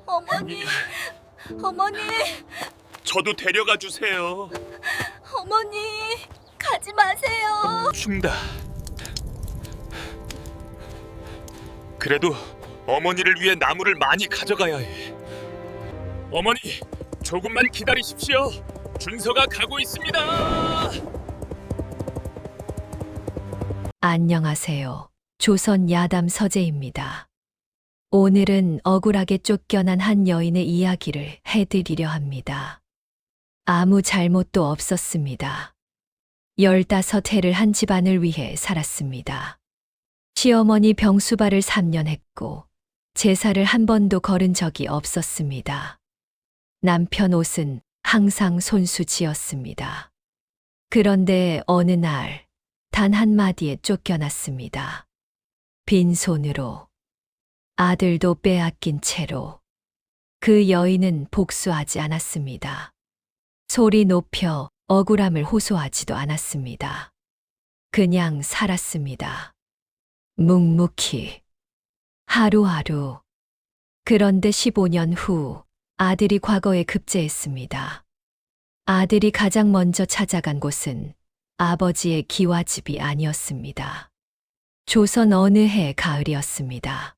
어머니, 어머니, 저도 데려가 주세요. 어머니, 가지 마세요. 죽는다. 그래도 어머니를 위해 나무를 많이 가져가야 해. 어머니, 조금만 기다리십시오. 준서가 가고 있습니다. 안녕하세요. 조선 야담 서재입니다. 오늘은 억울하게 쫓겨난 한 여인의 이야기를 해드리려 합니다. 아무 잘못도 없었습니다. 15해를 한 집안을 위해 살았습니다. 시어머니 병수발을 3년 했고 제사를 한 번도 걸은 적이 없었습니다. 남편 옷은 항상 손수지었습니다. 그런데 어느 날 단 한마디에 쫓겨났습니다. 빈손으로, 아들도 빼앗긴 채로. 그 여인은 복수하지 않았습니다. 소리 높여 억울함을 호소하지도 않았습니다. 그냥 살았습니다. 묵묵히, 하루하루. 그런데 15년 후 아들이 과거에 급제했습니다. 아들이 가장 먼저 찾아간 곳은 아버지의 기와집이 아니었습니다. 조선 어느 해 가을이었습니다.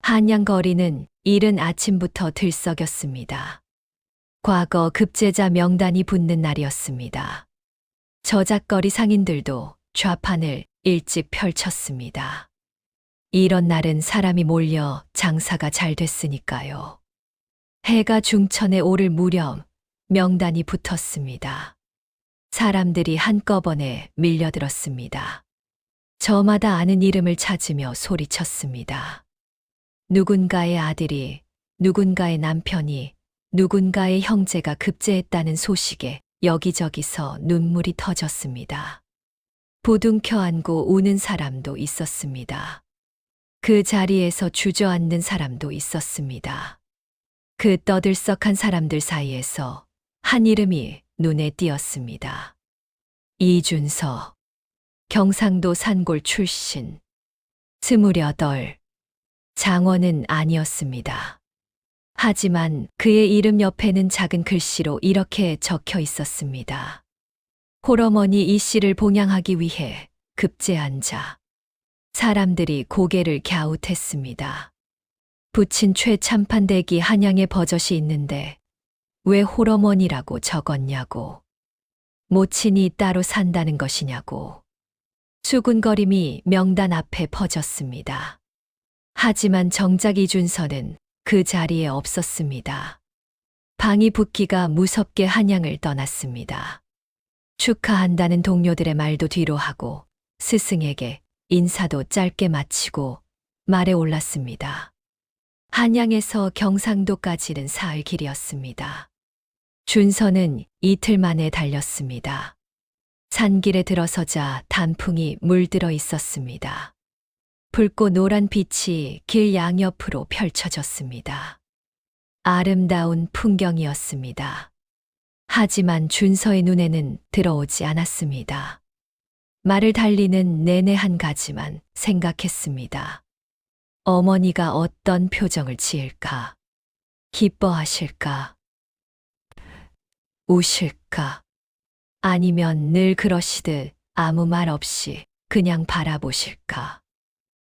한양거리는 이른 아침부터 들썩였습니다. 과거 급제자 명단이 붙는 날이었습니다. 저작거리 상인들도 좌판을 일찍 펼쳤습니다. 이런 날은 사람이 몰려 장사가 잘 됐으니까요. 해가 중천에 오를 무렵 명단이 붙었습니다. 사람들이 한꺼번에 밀려들었습니다. 저마다 아는 이름을 찾으며 소리쳤습니다. 누군가의 아들이, 누군가의 남편이, 누군가의 형제가 급제했다는 소식에 여기저기서 눈물이 터졌습니다. 부둥켜 안고 우는 사람도 있었습니다. 그 자리에서 주저앉는 사람도 있었습니다. 그 떠들썩한 사람들 사이에서 한 이름이 눈에 띄었습니다. 이준서, 경상도 산골 출신, 28, 장원은 아니었습니다. 하지만 그의 이름 옆에는 작은 글씨로 이렇게 적혀 있었습니다. 홀어머니 이 씨를 봉양하기 위해 급제한 자. 사람들이 고개를 갸웃했습니다. 부친 최참판대기 한양에 버젓이 있는데 왜 홀어머니라고 적었냐고. 모친이 따로 산다는 것이냐고. 수군거림이 명단 앞에 퍼졌습니다. 하지만 정작 이준서는 그 자리에 없었습니다. 방이 붓기가 무섭게 한양을 떠났습니다. 축하한다는 동료들의 말도 뒤로 하고 스승에게 인사도 짧게 마치고 말에 올랐습니다. 한양에서 경상도까지는 사흘 길이었습니다. 준서는 이틀 만에 달렸습니다. 산길에 들어서자 단풍이 물들어 있었습니다. 붉고 노란 빛이 길 양옆으로 펼쳐졌습니다. 아름다운 풍경이었습니다. 하지만 준서의 눈에는 들어오지 않았습니다. 말을 달리는 내내 한 가지만 생각했습니다. 어머니가 어떤 표정을 지을까? 기뻐하실까? 우실까? 아니면 늘 그러시듯 아무 말 없이 그냥 바라보실까?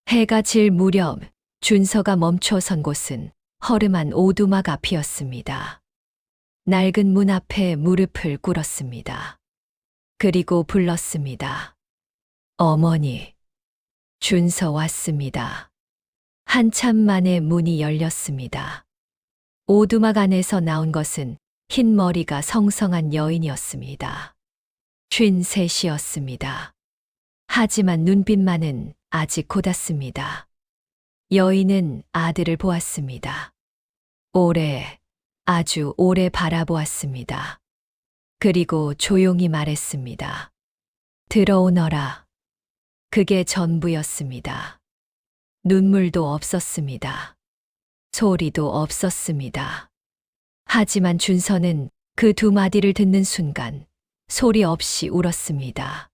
해가 질 무렵 준서가 멈춰선 곳은 허름한 오두막 앞이었습니다. 낡은 문 앞에 무릎을 꿇었습니다. 그리고 불렀습니다. 어머니, 준서 왔습니다. 한참 만에 문이 열렸습니다. 오두막 안에서 나온 것은 흰 머리가 성성한 여인이었습니다. 53이었습니다. 하지만 눈빛만은 아직 고닫습니다. 여인은 아들을 보았습니다. 오래, 아주 오래 바라보았습니다. 그리고 조용히 말했습니다. 들어오너라. 그게 전부였습니다. 눈물도 없었습니다. 소리도 없었습니다. 하지만 준서는 그 두 마디를 듣는 순간 소리 없이 울었습니다.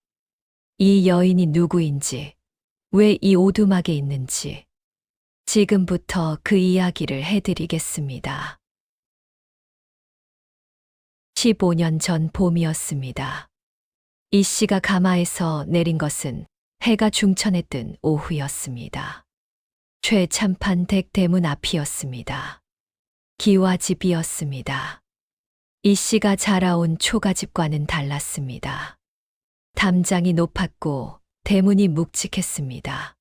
이 여인이 누구인지, 왜 이 오두막에 있는지, 지금부터 그 이야기를 해드리겠습니다. 15년 전 봄이었습니다. 이 씨가 가마에서 내린 것은 해가 중천에 뜬 오후였습니다. 최참판 댁 대문 앞이었습니다. 기와집이었습니다. 이 씨가 자라온 초가집과는 달랐습니다. 담장이 높았고 대문이 묵직했습니다.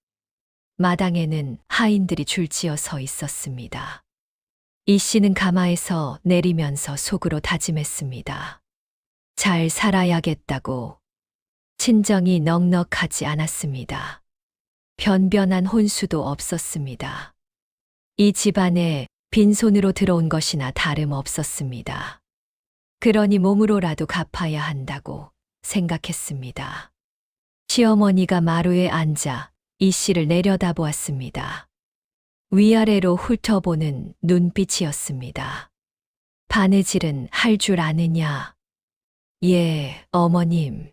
마당에는 하인들이 줄지어 서 있었습니다. 이 씨는 가마에서 내리면서 속으로 다짐했습니다. 잘 살아야겠다고. 친정이 넉넉하지 않았습니다. 변변한 혼수도 없었습니다. 이 집안에 빈손으로 들어온 것이나 다름없었습니다. 그러니 몸으로라도 갚아야 한다고 생각했습니다. 시어머니가 마루에 앉아 이 씨를 내려다보았습니다. 위아래로 훑어보는 눈빛이었습니다. 바느질은 할 줄 아느냐? 예, 어머님.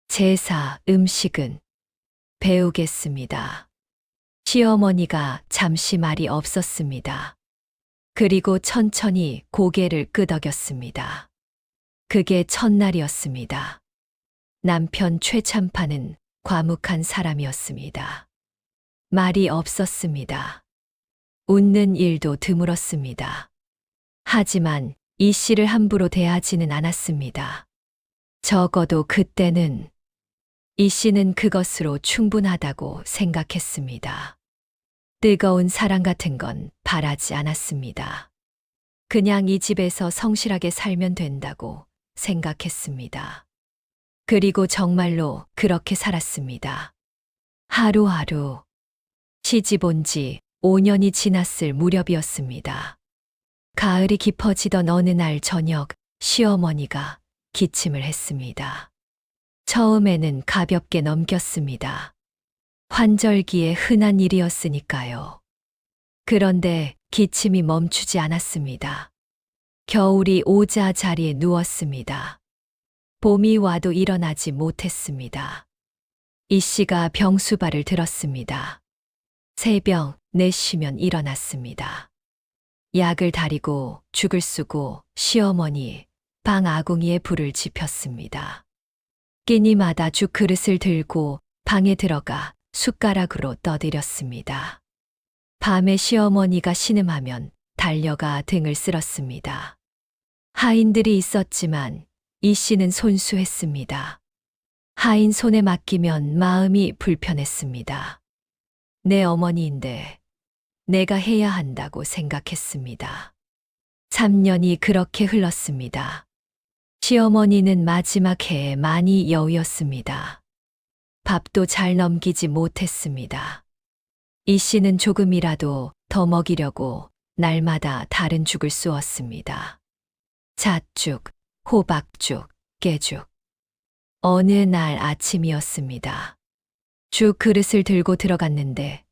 제사, 음식은 배우겠습니다. 시어머니가 잠시 말이 없었습니다. 그리고 천천히 고개를 끄덕였습니다. 그게 첫날이었습니다. 남편 최참판은 과묵한 사람이었습니다. 말이 없었습니다. 웃는 일도 드물었습니다. 하지만 이 씨를 함부로 대하지는 않았습니다. 적어도 그때는 이 씨는 그것으로 충분하다고 생각했습니다. 뜨거운 사랑 같은 건 바라지 않았습니다. 그냥 이 집에서 성실하게 살면 된다고 생각했습니다. 그리고 정말로 그렇게 살았습니다. 하루하루. 시집 온 지 5년이 지났을 무렵이었습니다. 가을이 깊어지던 어느 날 저녁, 시어머니가 기침을 했습니다. 처음에는 가볍게 넘겼습니다. 환절기에 흔한 일이었으니까요. 그런데 기침이 멈추지 않았습니다. 겨울이 오자 자리에 누웠습니다. 봄이 와도 일어나지 못했습니다. 이 씨가 병수발을 들었습니다. 새벽 4시면 일어났습니다. 약을 다리고 죽을 쓰고 시어머니 방 아궁이에 불을 지폈습니다. 끼니마다 죽 그릇을 들고 방에 들어가 숟가락으로 떠들였습니다. 밤에 시어머니가 신음하면 달려가 등을 쓸었습니다. 하인들이 있었지만 이 씨는 손수했습니다. 하인 손에 맡기면 마음이 불편했습니다. 내 어머니인데 내가 해야 한다고 생각했습니다. 3년이 그렇게 흘렀습니다. 시어머니는 마지막 해에 많이 여우였습니다. 밥도 잘 넘기지 못했습니다. 이 씨는 조금이라도 더 먹이려고 날마다 다른 죽을 쑤었습니다. 잣죽, 호박죽, 깨죽. 어느 날 아침이었습니다. 죽 그릇을 들고 들어갔는데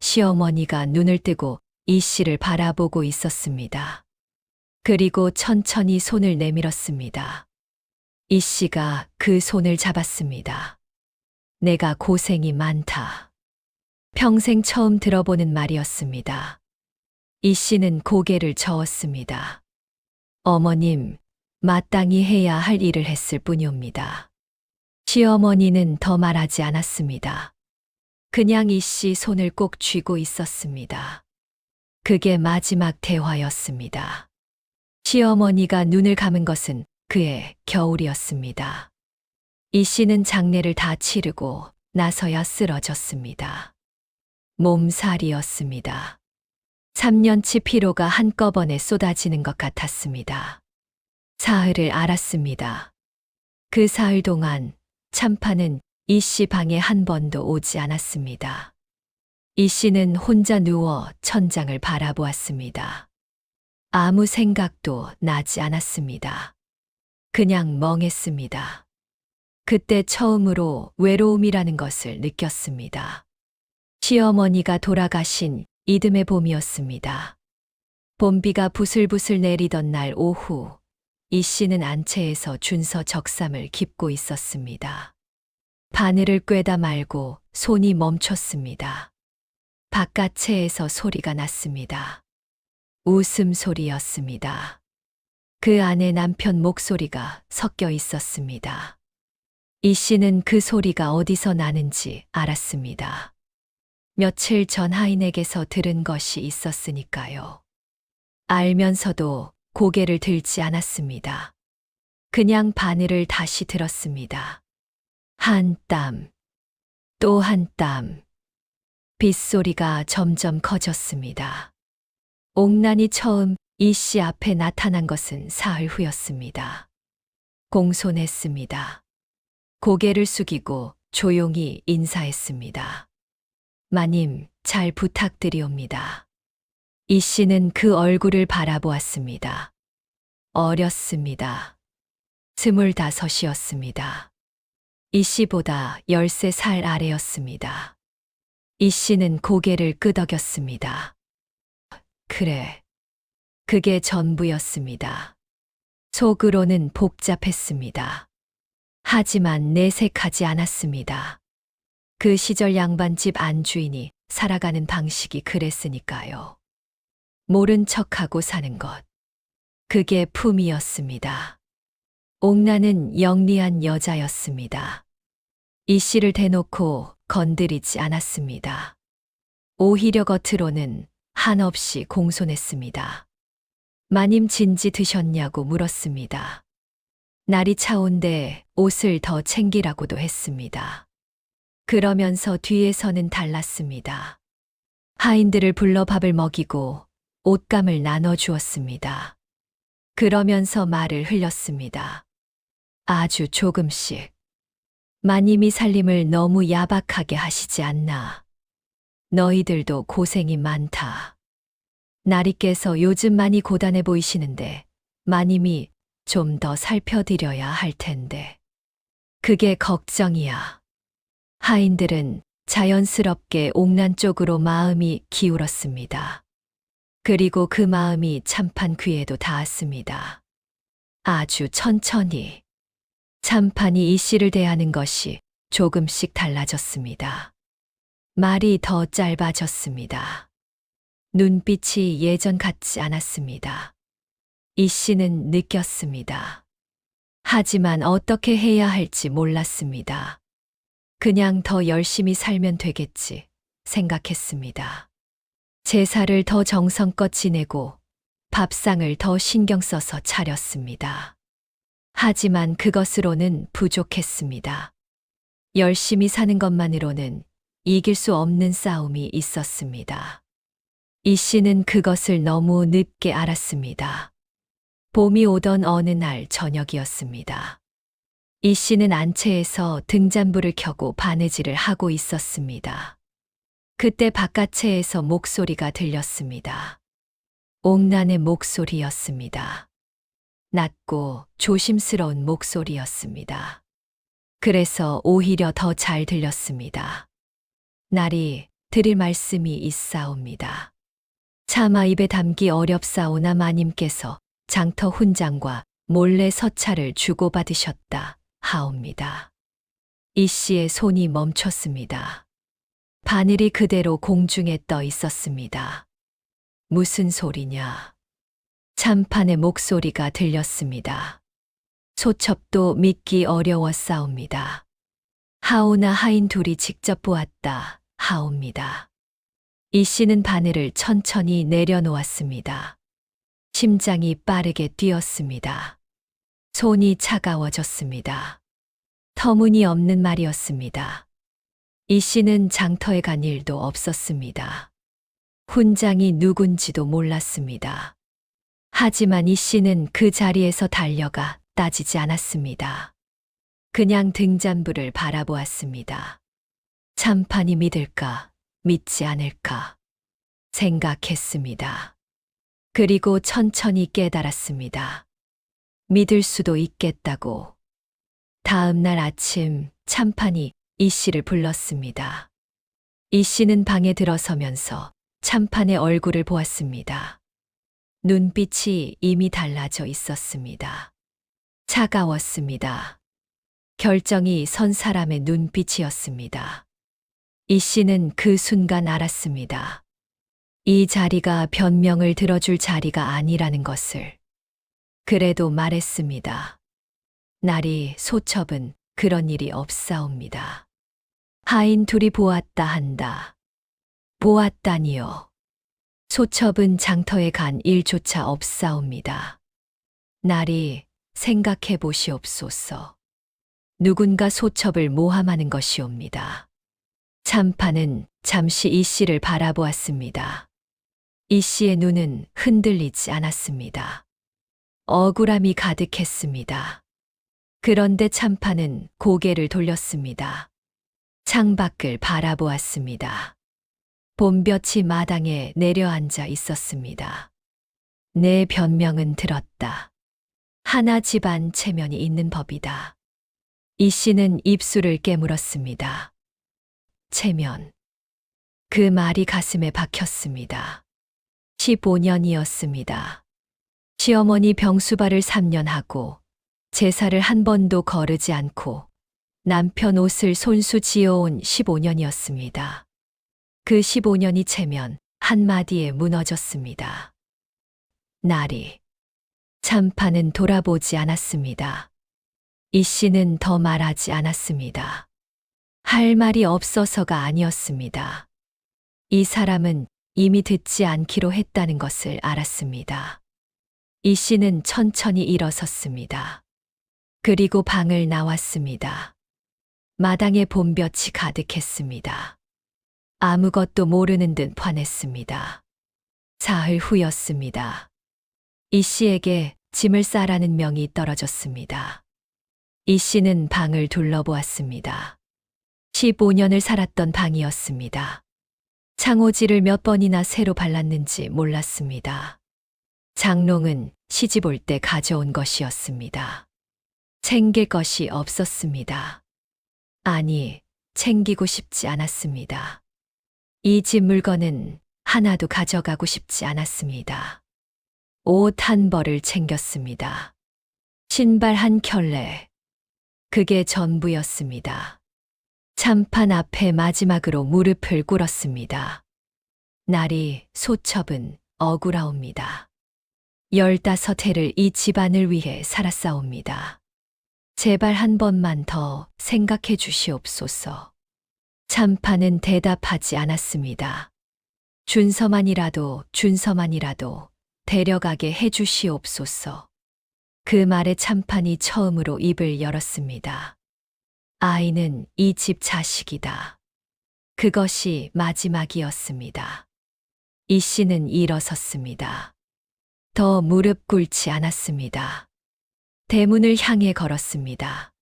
시어머니가 눈을 뜨고 이 씨를 바라보고 있었습니다. 그리고 천천히 손을 내밀었습니다. 이 씨가 그 손을 잡았습니다. 내가 고생이 많다. 평생 처음 들어보는 말이었습니다. 이 씨는 고개를 저었습니다. 어머님, 마땅히 해야 할 일을 했을 뿐이옵니다. 시어머니는 더 말하지 않았습니다. 그냥 이 씨 손을 꼭 쥐고 있었습니다. 그게 마지막 대화였습니다. 시어머니가 눈을 감은 것은 그해 겨울이었습니다. 이 씨는 장례를 다 치르고 나서야 쓰러졌습니다. 몸살이었습니다. 3년치 피로가 한꺼번에 쏟아지는 것 같았습니다. 사흘을 앓았습니다. 그 사흘 동안 참판은 이 씨 방에 한 번도 오지 않았습니다. 이 씨는 혼자 누워 천장을 바라보았습니다. 아무 생각도 나지 않았습니다. 그냥 멍했습니다. 그때 처음으로 외로움이라는 것을 느꼈습니다. 시어머니가 돌아가신 이듬해 봄이었습니다. 봄비가 부슬부슬 내리던 날 오후, 이 씨는 안채에서 준서 적삼을 깁고 있었습니다. 바늘을 꿰다 말고 손이 멈췄습니다. 바깥채에서 소리가 났습니다. 웃음소리였습니다. 그 안에 남편 목소리가 섞여 있었습니다. 이 씨는 그 소리가 어디서 나는지 알았습니다. 며칠 전 하인에게서 들은 것이 있었으니까요. 알면서도 고개를 들지 않았습니다. 그냥 바늘을 다시 들었습니다. 한 땀, 또 한 땀. 빗소리가 점점 커졌습니다. 옥난이 처음 이 씨 앞에 나타난 것은 사흘 후였습니다. 공손했습니다. 고개를 숙이고 조용히 인사했습니다. 마님, 잘 부탁드리옵니다. 이 씨는 그 얼굴을 바라보았습니다. 어렸습니다. 25이었습니다. 이 씨보다 13살 아래였습니다. 이 씨는 고개를 끄덕였습니다. 그래. 그게 전부였습니다. 속으로는 복잡했습니다. 하지만 내색하지 않았습니다. 그 시절 양반집 안주인이 살아가는 방식이 그랬으니까요. 모른 척하고 사는 것. 그게 품이었습니다. 옥나는 영리한 여자였습니다. 이 씨를 대놓고 건드리지 않았습니다. 오히려 겉으로는 한없이 공손했습니다. 마님 진지 드셨냐고 물었습니다. 날이 차온데 옷을 더 챙기라고도 했습니다. 그러면서 뒤에서는 달랐습니다. 하인들을 불러 밥을 먹이고 옷감을 나눠주었습니다. 그러면서 말을 흘렸습니다. 아주 조금씩. 마님이 살림을 너무 야박하게 하시지 않나. 너희들도 고생이 많다. 날이 깨서 요즘 많이 고단해 보이시는데 마님이 좀 더 살펴드려야 할 텐데. 그게 걱정이야. 하인들은 자연스럽게 옥난 쪽으로 마음이 기울었습니다. 그리고 그 마음이 참판 귀에도 닿았습니다. 아주 천천히. 참판이 이 씨를 대하는 것이 조금씩 달라졌습니다. 말이 더 짧아졌습니다. 눈빛이 예전 같지 않았습니다. 이 씨는 느꼈습니다. 하지만 어떻게 해야 할지 몰랐습니다. 그냥 더 열심히 살면 되겠지 생각했습니다. 제사를 더 정성껏 지내고 밥상을 더 신경 써서 차렸습니다. 하지만 그것으로는 부족했습니다. 열심히 사는 것만으로는 이길 수 없는 싸움이 있었습니다. 이 씨는 그것을 너무 늦게 알았습니다. 봄이 오던 어느 날 저녁이었습니다. 이 씨는 안채에서 등잔불을 켜고 바느질을 하고 있었습니다. 그때 바깥채에서 목소리가 들렸습니다. 옥난의 목소리였습니다. 낮고 조심스러운 목소리였습니다. 그래서 오히려 더 잘 들렸습니다. 날이 드릴 말씀이 있사옵니다. 차마 입에 담기 어렵사오나 마님께서 장터 훈장과 몰래 서찰을 주고받으셨다 하옵니다. 이 씨의 손이 멈췄습니다. 바늘이 그대로 공중에 떠 있었습니다. 무슨 소리냐? 참판의 목소리가 들렸습니다. 소첩도 믿기 어려웠사옵니다. 하오나 하인 둘이 직접 보았다 하옵니다. 이 씨는 바늘을 천천히 내려놓았습니다. 심장이 빠르게 뛰었습니다. 손이 차가워졌습니다. 터무니없는 말이었습니다. 이 씨는 장터에 간 일도 없었습니다. 훈장이 누군지도 몰랐습니다. 하지만 이 씨는 그 자리에서 달려가 따지지 않았습니다. 그냥 등잔불을 바라보았습니다. 참판이 믿을까, 믿지 않을까 생각했습니다. 그리고 천천히 깨달았습니다. 믿을 수도 있겠다고. 다음 날 아침 참판이 이 씨를 불렀습니다. 이 씨는 방에 들어서면서 참판의 얼굴을 보았습니다. 눈빛이 이미 달라져 있었습니다. 차가웠습니다. 결정이 선 사람의 눈빛이었습니다. 이 씨는 그 순간 알았습니다. 이 자리가 변명을 들어줄 자리가 아니라는 것을. 그래도 말했습니다. 나리 소첩은 그런 일이 없사옵니다. 하인 둘이 보았다 한다. 보았다니요. 소첩은 장터에 간 일조차 없사옵니다. 나리 생각해 보시옵소서. 누군가 소첩을 모함하는 것이옵니다. 참판은 잠시 이 씨를 바라보았습니다. 이 씨의 눈은 흔들리지 않았습니다. 억울함이 가득했습니다. 그런데 참판은 고개를 돌렸습니다. 창밖을 바라보았습니다. 봄볕이 마당에 내려앉아 있었습니다. 내 변명은 들었다. 하나 집안 체면이 있는 법이다. 이 씨는 입술을 깨물었습니다. 체면. 그 말이 가슴에 박혔습니다. 15년이었습니다. 시어머니 병수발을 3년 하고 제사를 한 번도 거르지 않고 남편 옷을 손수 지어온 15년이었습니다. 그 15년이 체면 한마디에 무너졌습니다. 나리. 참판은 돌아보지 않았습니다. 이 씨는 더 말하지 않았습니다. 할 말이 없어서가 아니었습니다. 이 사람은 이미 듣지 않기로 했다는 것을 알았습니다. 이 씨는 천천히 일어섰습니다. 그리고 방을 나왔습니다. 마당에 봄볕이 가득했습니다. 아무것도 모르는 듯 화냈습니다. 사흘 후였습니다. 이 씨에게 짐을 싸라는 명이 떨어졌습니다. 이 씨는 방을 둘러보았습니다. 15년을 살았던 방이었습니다. 창호지를 몇 번이나 새로 발랐는지 몰랐습니다. 장롱은 시집 올 때 가져온 것이었습니다. 챙길 것이 없었습니다. 아니, 챙기고 싶지 않았습니다. 이 집 물건은 하나도 가져가고 싶지 않았습니다. 옷 한 벌을 챙겼습니다. 신발 한 켤레. 그게 전부였습니다. 참판 앞에 마지막으로 무릎을 꿇었습니다. 나리 소첩은 억울하옵니다. 15해를 이 집안을 위해 살았사옵니다. 제발 한 번만 더 생각해 주시옵소서. 참판은 대답하지 않았습니다. 준서만이라도 데려가게 해 주시옵소서. 그 말에 참판이 처음으로 입을 열었습니다. 아이는 이 집 자식이다. 그것이 마지막이었습니다. 이 씨는 일어섰습니다. 더 무릎 꿇지 않았습니다. 대문을 향해 걸었습니다.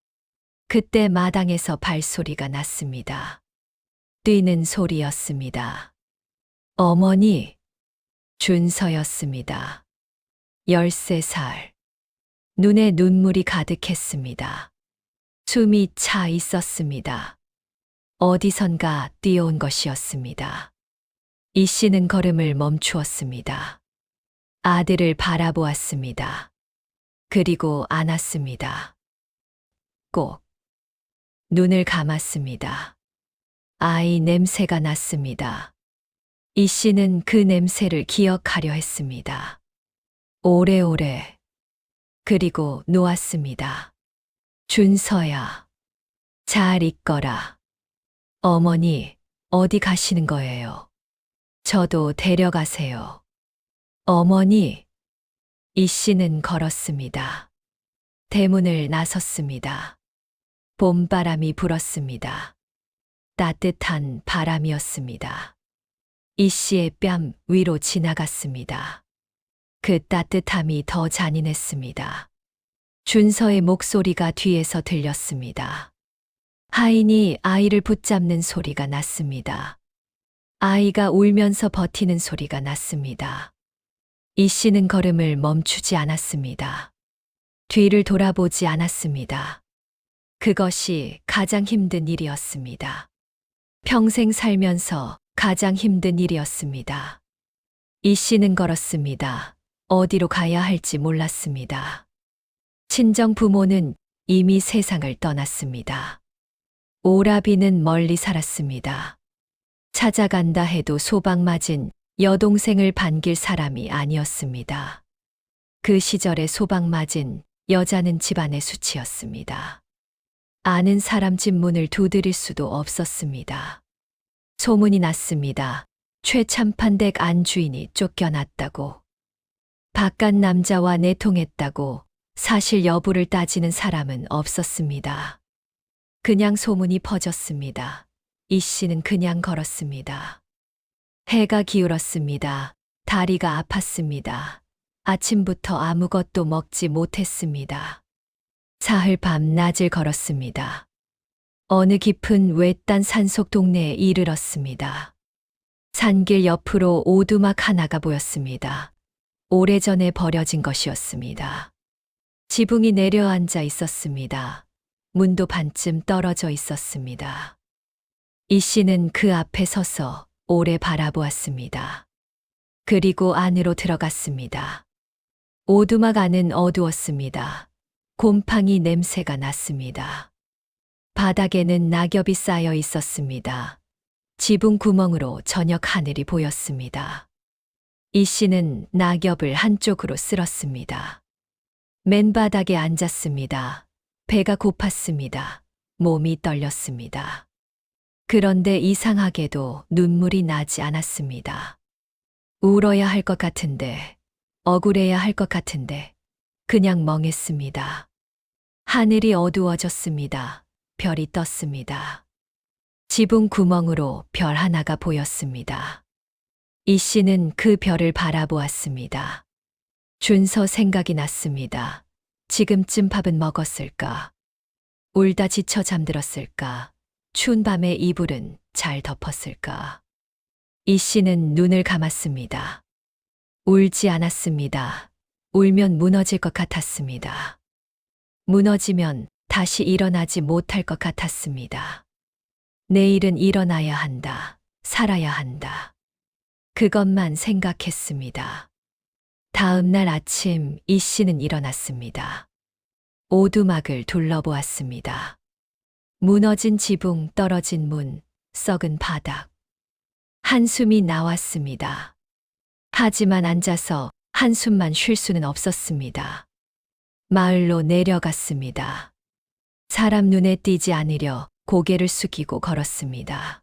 그때 마당에서 발소리가 났습니다. 뛰는 소리였습니다. 어머니, 준서였습니다. 13살. 눈에 눈물이 가득했습니다. 숨이 차 있었습니다. 어디선가 뛰어온 것이었습니다. 이 씨는 걸음을 멈추었습니다. 아들을 바라보았습니다. 그리고 안았습니다. 꼭. 눈을 감았습니다. 아이 냄새가 났습니다. 이 씨는 그 냄새를 기억하려 했습니다. 오래오래. 그리고 놓았습니다. 준서야, 잘 있거라. 어머니, 어디 가시는 거예요? 저도 데려가세요. 어머니, 이 씨는 걸었습니다. 대문을 나섰습니다. 봄바람이 불었습니다. 따뜻한 바람이었습니다. 이 씨의 뺨 위로 지나갔습니다. 그 따뜻함이 더 잔인했습니다. 준서의 목소리가 뒤에서 들렸습니다. 하인이 아이를 붙잡는 소리가 났습니다. 아이가 울면서 버티는 소리가 났습니다. 이 씨는 걸음을 멈추지 않았습니다. 뒤를 돌아보지 않았습니다. 그것이 가장 힘든 일이었습니다. 평생 살면서 가장 힘든 일이었습니다. 이 씨는 걸었습니다. 어디로 가야 할지 몰랐습니다. 친정 부모는 이미 세상을 떠났습니다. 오라비는 멀리 살았습니다. 찾아간다 해도 소방 맞은 여동생을 반길 사람이 아니었습니다. 그 시절에 소방 맞은 여자는 집안의 수치였습니다. 아는 사람 집 문을 두드릴 수도 없었습니다. 소문이 났습니다. 최참판댁 안 주인이 쫓겨났다고. 바깥 남자와 내통했다고. 사실 여부를 따지는 사람은 없었습니다. 그냥 소문이 퍼졌습니다. 이 씨는 그냥 걸었습니다. 해가 기울었습니다. 다리가 아팠습니다. 아침부터 아무것도 먹지 못했습니다. 사흘 밤 낮을 걸었습니다. 어느 깊은 외딴 산속 동네에 이르렀습니다. 산길 옆으로 오두막 하나가 보였습니다. 오래전에 버려진 것이었습니다. 지붕이 내려앉아 있었습니다. 문도 반쯤 떨어져 있었습니다. 이 씨는 그 앞에 서서 오래 바라보았습니다. 그리고 안으로 들어갔습니다. 오두막 안은 어두웠습니다. 곰팡이 냄새가 났습니다. 바닥에는 낙엽이 쌓여 있었습니다. 지붕 구멍으로 저녁 하늘이 보였습니다. 이 씨는 낙엽을 한쪽으로 쓸었습니다. 맨바닥에 앉았습니다. 배가 고팠습니다. 몸이 떨렸습니다. 그런데 이상하게도 눈물이 나지 않았습니다. 울어야 할 것 같은데, 억울해야 할 것 같은데, 그냥 멍했습니다. 하늘이 어두워졌습니다. 별이 떴습니다. 지붕 구멍으로 별 하나가 보였습니다. 이 씨는 그 별을 바라보았습니다. 준서 생각이 났습니다. 지금쯤 밥은 먹었을까? 울다 지쳐 잠들었을까? 추운 밤에 이불은 잘 덮었을까? 이 씨는 눈을 감았습니다. 울지 않았습니다. 울면 무너질 것 같았습니다. 무너지면 다시 일어나지 못할 것 같았습니다. 내일은 일어나야 한다. 살아야 한다. 그것만 생각했습니다. 다음 날 아침 이 씨는 일어났습니다. 오두막을 둘러보았습니다. 무너진 지붕, 떨어진 문, 썩은 바닥. 한숨이 나왔습니다. 하지만 앉아서 한숨만 쉴 수는 없었습니다. 마을로 내려갔습니다. 사람 눈에 띄지 않으려 고개를 숙이고 걸었습니다.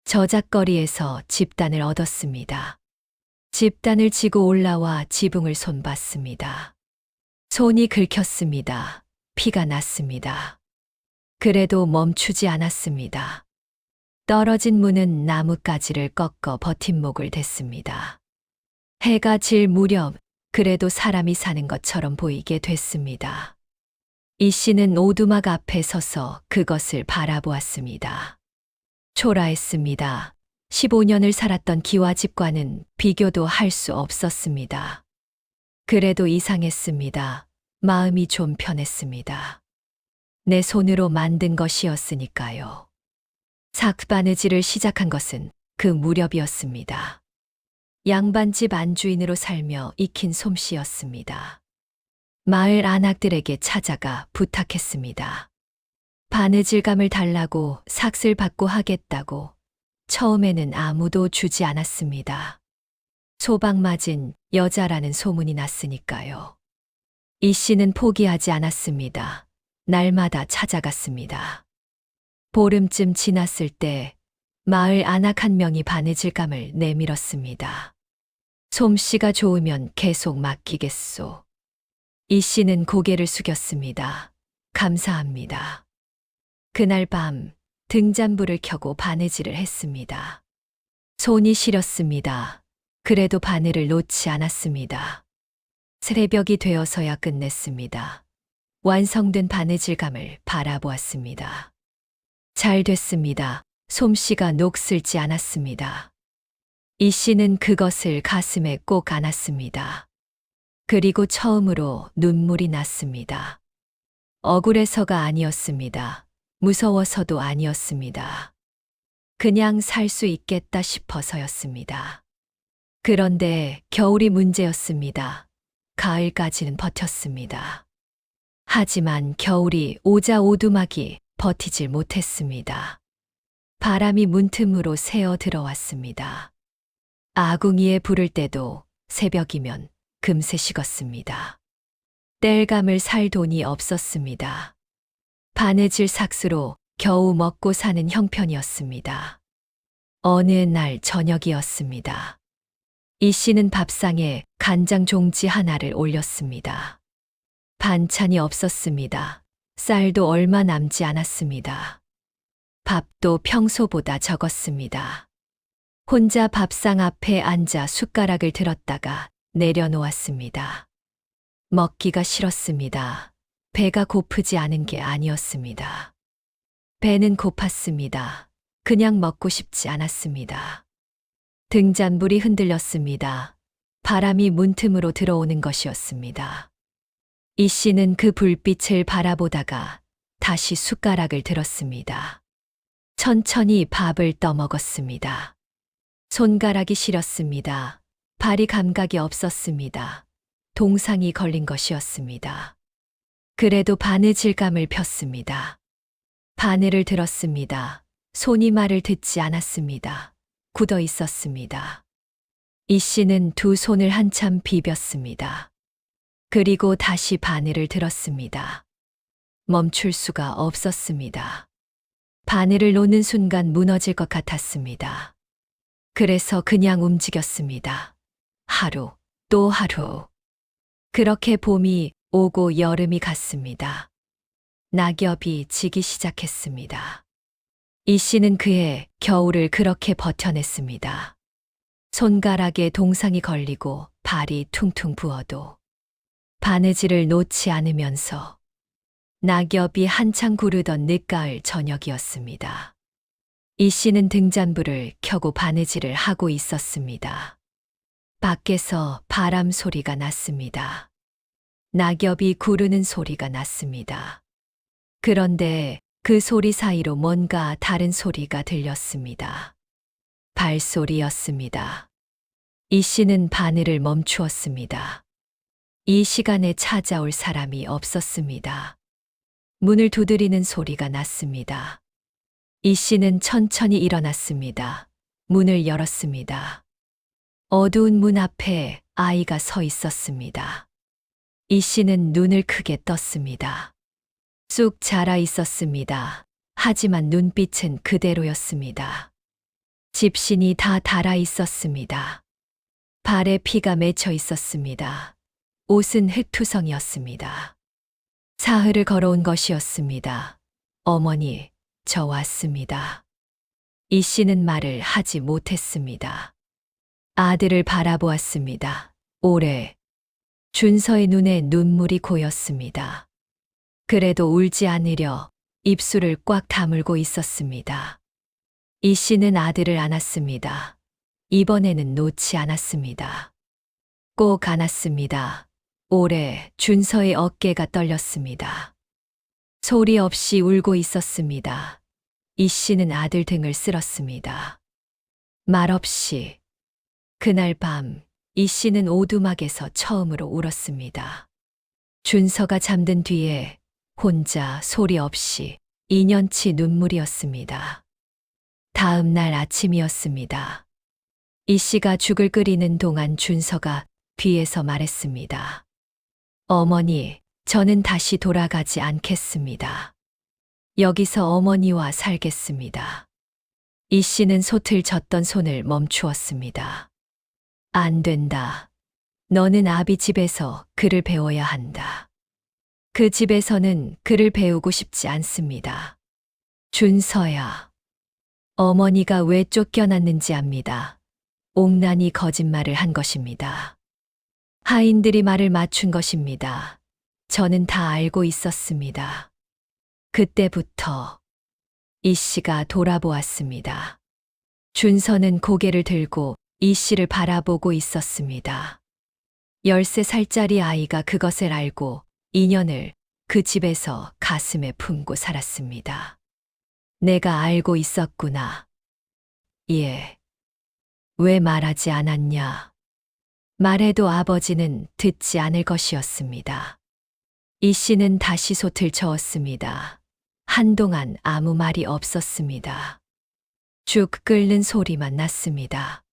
저작거리에서 집단을 얻었습니다. 집단을 지고 올라와 지붕을 손봤습니다. 손이 긁혔습니다. 피가 났습니다. 그래도 멈추지 않았습니다. 떨어진 문은 나뭇가지를 꺾어 버팀목을 댔습니다. 해가 질 무렵 그래도 사람이 사는 것처럼 보이게 됐습니다. 이 씨는 오두막 앞에 서서 그것을 바라보았습니다. 초라했습니다. 15년을 살았던 기와집과는 비교도 할 수 없었습니다. 그래도 이상했습니다. 마음이 좀 편했습니다. 내 손으로 만든 것이었으니까요. 삭바느질을 시작한 것은 그 무렵이었습니다. 양반집 안주인으로 살며 익힌 솜씨였습니다. 마을 안악들에게 찾아가 부탁했습니다. 바느질감을 달라고 삭슬 받고 하겠다고. 처음에는 아무도 주지 않았습니다. 소방 맞은 여자라는 소문이 났으니까요. 이 씨는 포기하지 않았습니다. 날마다 찾아갔습니다. 보름쯤 지났을 때 마을 안악 한 명이 바느질감을 내밀었습니다. 솜씨가 좋으면 계속 맡기겠소. 이 씨는 고개를 숙였습니다. 감사합니다. 그날 밤 등잔불을 켜고 바느질을 했습니다. 손이 시렸습니다. 그래도 바늘을 놓지 않았습니다. 새벽이 되어서야 끝냈습니다. 완성된 바느질감을 바라보았습니다. 잘 됐습니다. 솜씨가 녹슬지 않았습니다. 이 씨는 그것을 가슴에 꼭 안았습니다. 그리고 처음으로 눈물이 났습니다. 억울해서가 아니었습니다. 무서워서도 아니었습니다. 그냥 살 수 있겠다 싶어서였습니다. 그런데 겨울이 문제였습니다. 가을까지는 버텼습니다. 하지만 겨울이 오자 오두막이 버티질 못했습니다. 바람이 문틈으로 새어 들어왔습니다. 아궁이에 부를 때도 새벽이면 금세 식었습니다. 땔감을 살 돈이 없었습니다. 바느질 삭수로 겨우 먹고 사는 형편이었습니다. 어느 날 저녁이었습니다. 이 씨는 밥상에 간장 종지 하나를 올렸습니다. 반찬이 없었습니다. 쌀도 얼마 남지 않았습니다. 밥도 평소보다 적었습니다. 혼자 밥상 앞에 앉아 숟가락을 들었다가 내려놓았습니다. 먹기가 싫었습니다. 배가 고프지 않은 게 아니었습니다. 배는 고팠습니다. 그냥 먹고 싶지 않았습니다. 등잔불이 흔들렸습니다. 바람이 문틈으로 들어오는 것이었습니다. 이 씨는 그 불빛을 바라보다가 다시 숟가락을 들었습니다. 천천히 밥을 떠먹었습니다. 손가락이 시렸습니다. 발이 감각이 없었습니다. 동상이 걸린 것이었습니다. 그래도 바느질감을 폈습니다. 바늘을 들었습니다. 손이 말을 듣지 않았습니다. 굳어 있었습니다. 이 씨는 두 손을 한참 비볐습니다. 그리고 다시 바늘을 들었습니다. 멈출 수가 없었습니다. 바늘을 놓는 순간 무너질 것 같았습니다. 그래서 그냥 움직였습니다. 하루, 또 하루. 그렇게 봄이 오고 여름이 갔습니다. 낙엽이 지기 시작했습니다. 이 씨는 그해 겨울을 그렇게 버텨냈습니다. 손가락에 동상이 걸리고 발이 퉁퉁 부어도 바느질을 놓지 않으면서 낙엽이 한창 구르던 늦가을 저녁이었습니다. 이 씨는 등잔불을 켜고 바느질을 하고 있었습니다. 밖에서 바람 소리가 났습니다. 낙엽이 구르는 소리가 났습니다. 그런데 그 소리 사이로 뭔가 다른 소리가 들렸습니다. 발소리였습니다. 이 씨는 바늘을 멈추었습니다. 이 시간에 찾아올 사람이 없었습니다. 문을 두드리는 소리가 났습니다. 이 씨는 천천히 일어났습니다. 문을 열었습니다. 어두운 문 앞에 아이가 서 있었습니다. 이 씨는 눈을 크게 떴습니다. 쑥 자라 있었습니다. 하지만 눈빛은 그대로였습니다. 집신이 다 닳아 있었습니다. 발에 피가 맺혀 있었습니다. 옷은 흙투성이었습니다. 사흘을 걸어온 것이었습니다. 어머니, 저 왔습니다. 이 씨는 말을 하지 못했습니다. 아들을 바라보았습니다. 오래. 준서의 눈에 눈물이 고였습니다. 그래도 울지 않으려 입술을 꽉 다물고 있었습니다. 이 씨는 아들을 안았습니다. 이번에는 놓지 않았습니다. 꼭 안았습니다. 오래 준서의 어깨가 떨렸습니다. 소리 없이 울고 있었습니다. 이 씨는 아들 등을 쓸었습니다. 말없이. 그날 밤, 이 씨는 오두막에서 처음으로 울었습니다. 준서가 잠든 뒤에 혼자 소리 없이 2년치 눈물이었습니다. 다음 날 아침이었습니다. 이 씨가 죽을 끓이는 동안 준서가 뒤에서 말했습니다. 어머니, 저는 다시 돌아가지 않겠습니다. 여기서 어머니와 살겠습니다. 이 씨는 솥을 젓던 손을 멈추었습니다. 안 된다. 너는 아비 집에서 글을 배워야 한다. 그 집에서는 글을 배우고 싶지 않습니다. 준서야. 어머니가 왜 쫓겨났는지 압니다. 옥난이 거짓말을 한 것입니다. 하인들이 말을 맞춘 것입니다. 저는 다 알고 있었습니다. 그때부터 이 씨가 돌아보았습니다. 준서는 고개를 들고 이 씨를 바라보고 있었습니다. 13살짜리 아이가 그것을 알고 2년을 그 집에서 가슴에 품고 살았습니다. 내가 알고 있었구나. 예. 왜 말하지 않았냐? 말해도 아버지는 듣지 않을 것이었습니다. 이 씨는 다시 솥을 저었습니다. 한동안 아무 말이 없었습니다. 쭉 끓는 소리만 났습니다.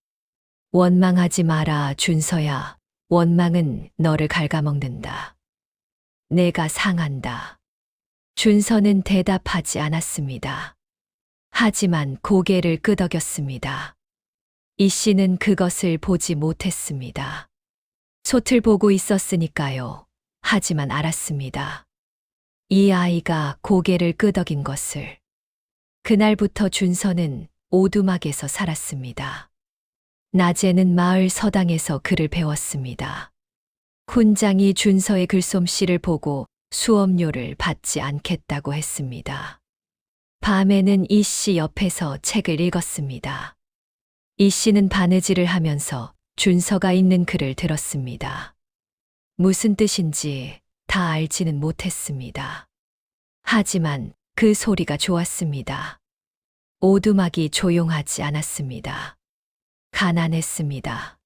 원망하지 마라, 준서야. 원망은 너를 갉아먹는다. 내가 상한다. 준서는 대답하지 않았습니다. 하지만 고개를 끄덕였습니다. 이 씨는 그것을 보지 못했습니다. 솥을 보고 있었으니까요. 하지만 알았습니다. 이 아이가 고개를 끄덕인 것을. 그날부터 준서는 오두막에서 살았습니다. 낮에는 마을 서당에서 글을 배웠습니다. 훈장이 준서의 글솜씨를 보고 수업료를 받지 않겠다고 했습니다. 밤에는 이 씨 옆에서 책을 읽었습니다. 이 씨는 바느질을 하면서 준서가 읽는 글을 들었습니다. 무슨 뜻인지 다 알지는 못했습니다. 하지만 그 소리가 좋았습니다. 오두막이 조용하지 않았습니다. 가난했습니다.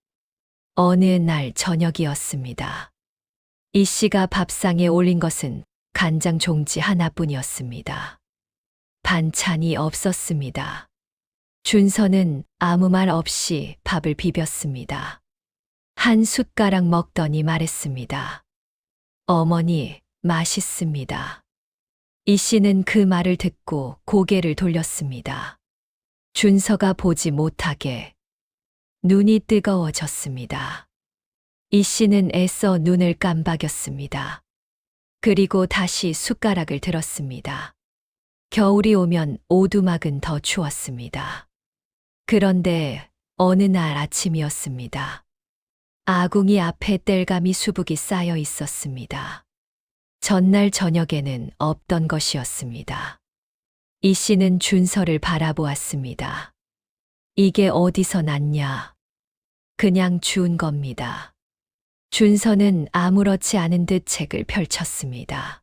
어느 날 저녁이었습니다. 이 씨가 밥상에 올린 것은 간장 종지 하나뿐이었습니다. 반찬이 없었습니다. 준서는 아무 말 없이 밥을 비볐습니다. 한 숟가락 먹더니 말했습니다. 어머니, 맛있습니다. 이 씨는 그 말을 듣고 고개를 돌렸습니다. 준서가 보지 못하게 눈이 뜨거워졌습니다. 이 씨는 애써 눈을 깜박였습니다. 그리고 다시 숟가락을 들었습니다. 겨울이 오면 오두막은 더 추웠습니다. 그런데 어느 날 아침이었습니다. 아궁이 앞에 땔감이 수북이 쌓여 있었습니다. 전날 저녁에는 없던 것이었습니다. 이 씨는 준서를 바라보았습니다. 이게 어디서 났냐? 그냥 주운 겁니다. 준서는 아무렇지 않은 듯 책을 펼쳤습니다.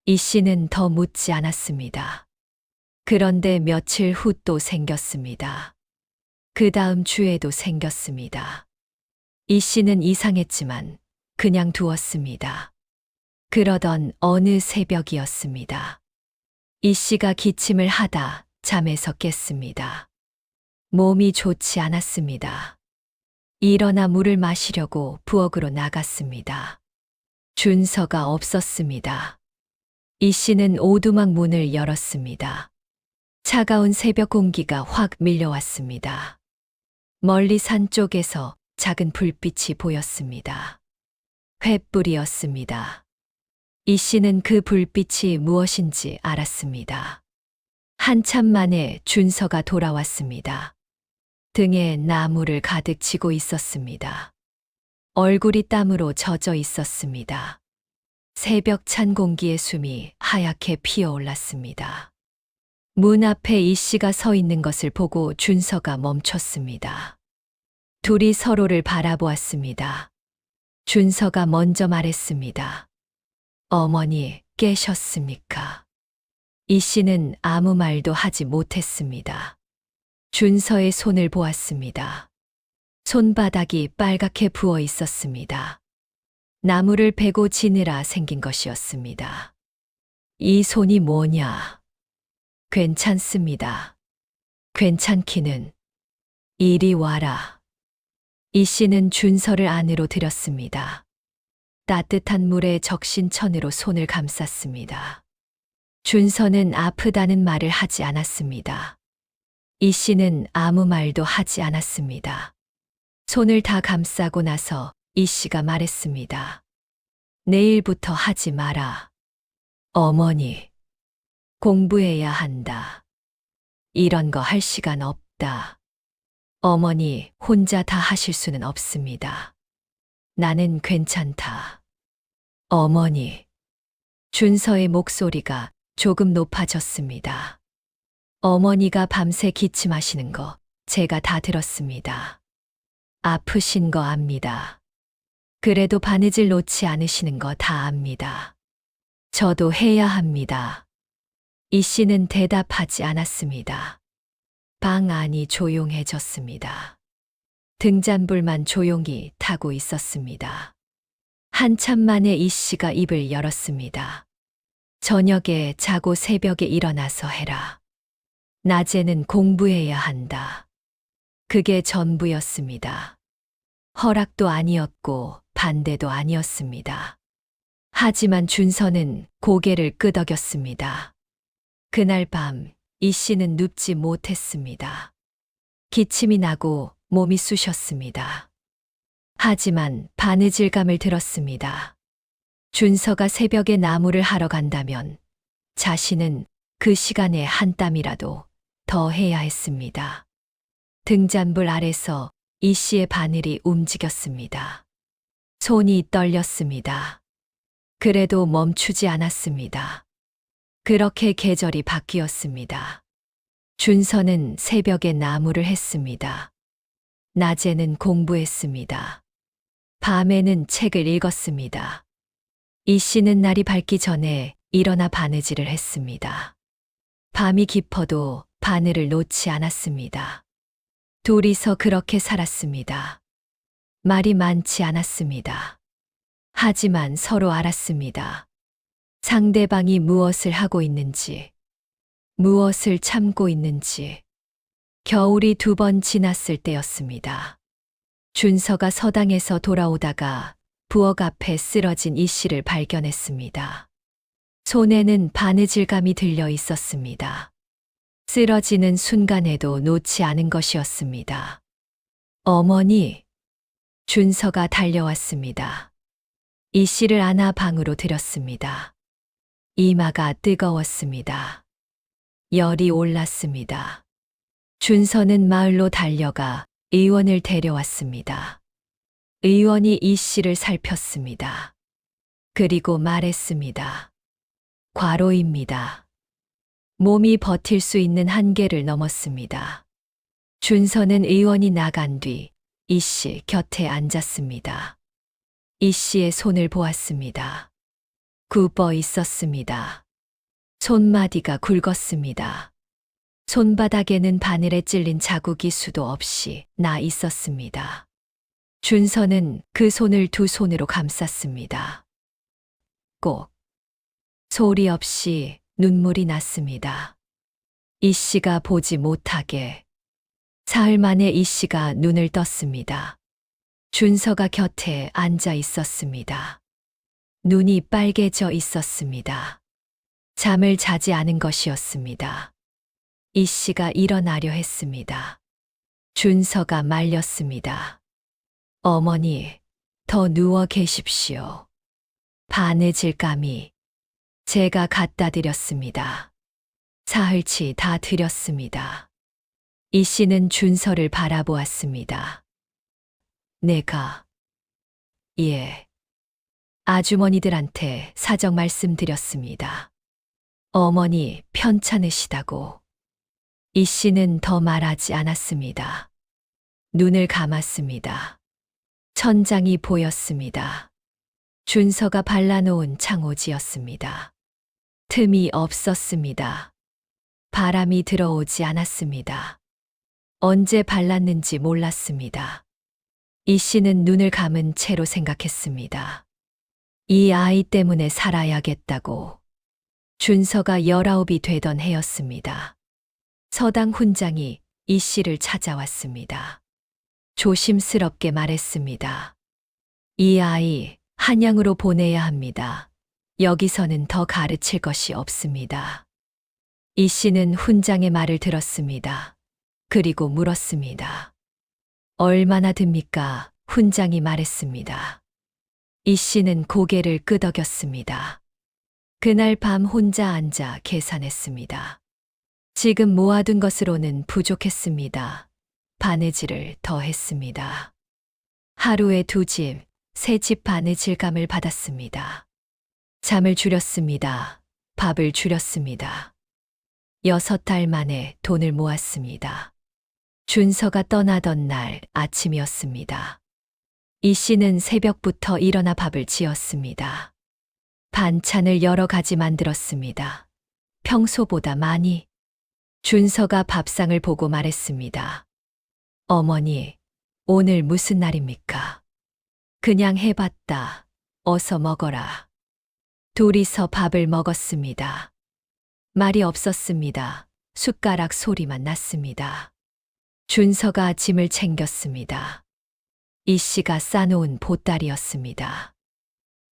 이 씨는 더 묻지 않았습니다. 그런데 며칠 후 또 생겼습니다. 그 다음 주에도 생겼습니다. 이 씨는 이상했지만 그냥 두었습니다. 그러던 어느 새벽이었습니다. 이 씨가 기침을 하다 잠에서 깼습니다. 몸이 좋지 않았습니다. 일어나 물을 마시려고 부엌으로 나갔습니다. 준서가 없었습니다. 이 씨는 오두막 문을 열었습니다. 차가운 새벽 공기가 확 밀려왔습니다. 멀리 산 쪽에서 작은 불빛이 보였습니다. 횃불이었습니다. 이 씨는 그 불빛이 무엇인지 알았습니다. 한참 만에 준서가 돌아왔습니다. 등에 나무를 가득 지고 있었습니다. 얼굴이 땀으로 젖어 있었습니다. 새벽 찬 공기에 숨이 하얗게 피어올랐습니다. 문 앞에 이 씨가 서 있는 것을 보고 준서가 멈췄습니다. 둘이 서로를 바라보았습니다. 준서가 먼저 말했습니다. 어머니, 깨셨습니까? 이 씨는 아무 말도 하지 못했습니다. 준서의 손을 보았습니다. 손바닥이 빨갛게 부어 있었습니다. 나무를 베고 지느라 생긴 것이었습니다. 이 손이 뭐냐? 괜찮습니다. 괜찮기는. 이리 와라. 이 씨는 준서를 안으로 들였습니다. 따뜻한 물에 적신 천으로 손을 감쌌습니다. 준서는 아프다는 말을 하지 않았습니다. 이 씨는 아무 말도 하지 않았습니다. 손을 다 감싸고 나서 이 씨가 말했습니다. 내일부터 하지 마라. 어머니, 공부해야 한다. 이런 거 할 시간 없다. 어머니 혼자 다 하실 수는 없습니다. 나는 괜찮다. 어머니. 준서의 목소리가 조금 높아졌습니다. 어머니가 밤새 기침하시는 거 제가 다 들었습니다. 아프신 거 압니다. 그래도 바느질 놓지 않으시는 거 다 압니다. 저도 해야 합니다. 이 씨는 대답하지 않았습니다. 방 안이 조용해졌습니다. 등잔불만 조용히 타고 있었습니다. 한참 만에 이 씨가 입을 열었습니다. 저녁에 자고 새벽에 일어나서 해라. 낮에는 공부해야 한다. 그게 전부였습니다. 허락도 아니었고 반대도 아니었습니다. 하지만 준서는 고개를 끄덕였습니다. 그날 밤 이 씨는 눕지 못했습니다. 기침이 나고 몸이 쑤셨습니다. 하지만 바느질감을 들었습니다. 준서가 새벽에 나무를 하러 간다면 자신은 그 시간에 한 땀이라도 더 해야 했습니다. 등잔불 아래서 이 씨의 바늘이 움직였습니다. 손이 떨렸습니다. 그래도 멈추지 않았습니다. 그렇게 계절이 바뀌었습니다. 준서는 새벽에 나무를 했습니다. 낮에는 공부했습니다. 밤에는 책을 읽었습니다. 이 씨는 날이 밝기 전에 일어나 바느질을 했습니다. 밤이 깊어도 바늘을 놓지 않았습니다. 둘이서 그렇게 살았습니다. 말이 많지 않았습니다. 하지만 서로 알았습니다. 상대방이 무엇을 하고 있는지, 무엇을 참고 있는지. 겨울이 2번 지났을 때였습니다. 준서가 서당에서 돌아오다가 부엌 앞에 쓰러진 이 씨를 발견했습니다. 손에는 바느질감이 들려 있었습니다. 쓰러지는 순간에도 놓지 않은 것이었습니다. 어머니, 준서가 달려왔습니다. 이 씨를 안아 방으로 들였습니다. 이마가 뜨거웠습니다. 열이 올랐습니다. 준서는 마을로 달려가 의원을 데려왔습니다. 의원이 이 씨를 살폈습니다. 그리고 말했습니다. 과로입니다. 몸이 버틸 수 있는 한계를 넘었습니다. 준서는 의원이 나간 뒤 이 씨 곁에 앉았습니다. 이 씨의 손을 보았습니다. 굽어 있었습니다. 손마디가 굵었습니다. 손바닥에는 바늘에 찔린 자국이 수도 없이 나 있었습니다. 준서는 그 손을 2 손으로 감쌌습니다. 꼭 소리 없이 눈물이 났습니다. 이 씨가 보지 못하게. 사흘 만에 이 씨가 눈을 떴습니다. 준서가 곁에 앉아 있었습니다. 눈이 빨개져 있었습니다. 잠을 자지 않은 것이었습니다. 이 씨가 일어나려 했습니다. 준서가 말렸습니다. 어머니, 더 누워 계십시오. 바느질감이 제가 갖다 드렸습니다. 사흘치 다 드렸습니다. 이 씨는 준서를 바라보았습니다. 내가, 예, 아주머니들한테 사정 말씀드렸습니다. 어머니 편찮으시다고. 이 씨는 더 말하지 않았습니다. 눈을 감았습니다. 천장이 보였습니다. 준서가 발라놓은 창호지였습니다. 틈이 없었습니다. 바람이 들어오지 않았습니다. 언제 발랐는지 몰랐습니다. 이 씨는 눈을 감은 채로 생각했습니다. 이 아이 때문에 살아야겠다고. 준서가 19이 되던 해였습니다. 서당 훈장이 이 씨를 찾아왔습니다. 조심스럽게 말했습니다. 이 아이 한양으로 보내야 합니다. 여기서는 더 가르칠 것이 없습니다. 이 씨는 훈장의 말을 들었습니다. 그리고 물었습니다. 얼마나 듭니까? 훈장이 말했습니다. 이 씨는 고개를 끄덕였습니다. 그날 밤 혼자 앉아 계산했습니다. 지금 모아둔 것으로는 부족했습니다. 바느질을 더 했습니다. 하루에 2집, 3집 바느질감을 받았습니다. 잠을 줄였습니다. 밥을 줄였습니다. 6달 만에 돈을 모았습니다. 준서가 떠나던 날 아침이었습니다. 이 씨는 새벽부터 일어나 밥을 지었습니다. 반찬을 여러 가지 만들었습니다. 평소보다 많이. 준서가 밥상을 보고 말했습니다. 어머니, 오늘 무슨 날입니까? 그냥 해봤다. 어서 먹어라. 둘이서 밥을 먹었습니다. 말이 없었습니다. 숟가락 소리만 났습니다. 준서가 짐을 챙겼습니다. 이 씨가 싸놓은 보따리였습니다.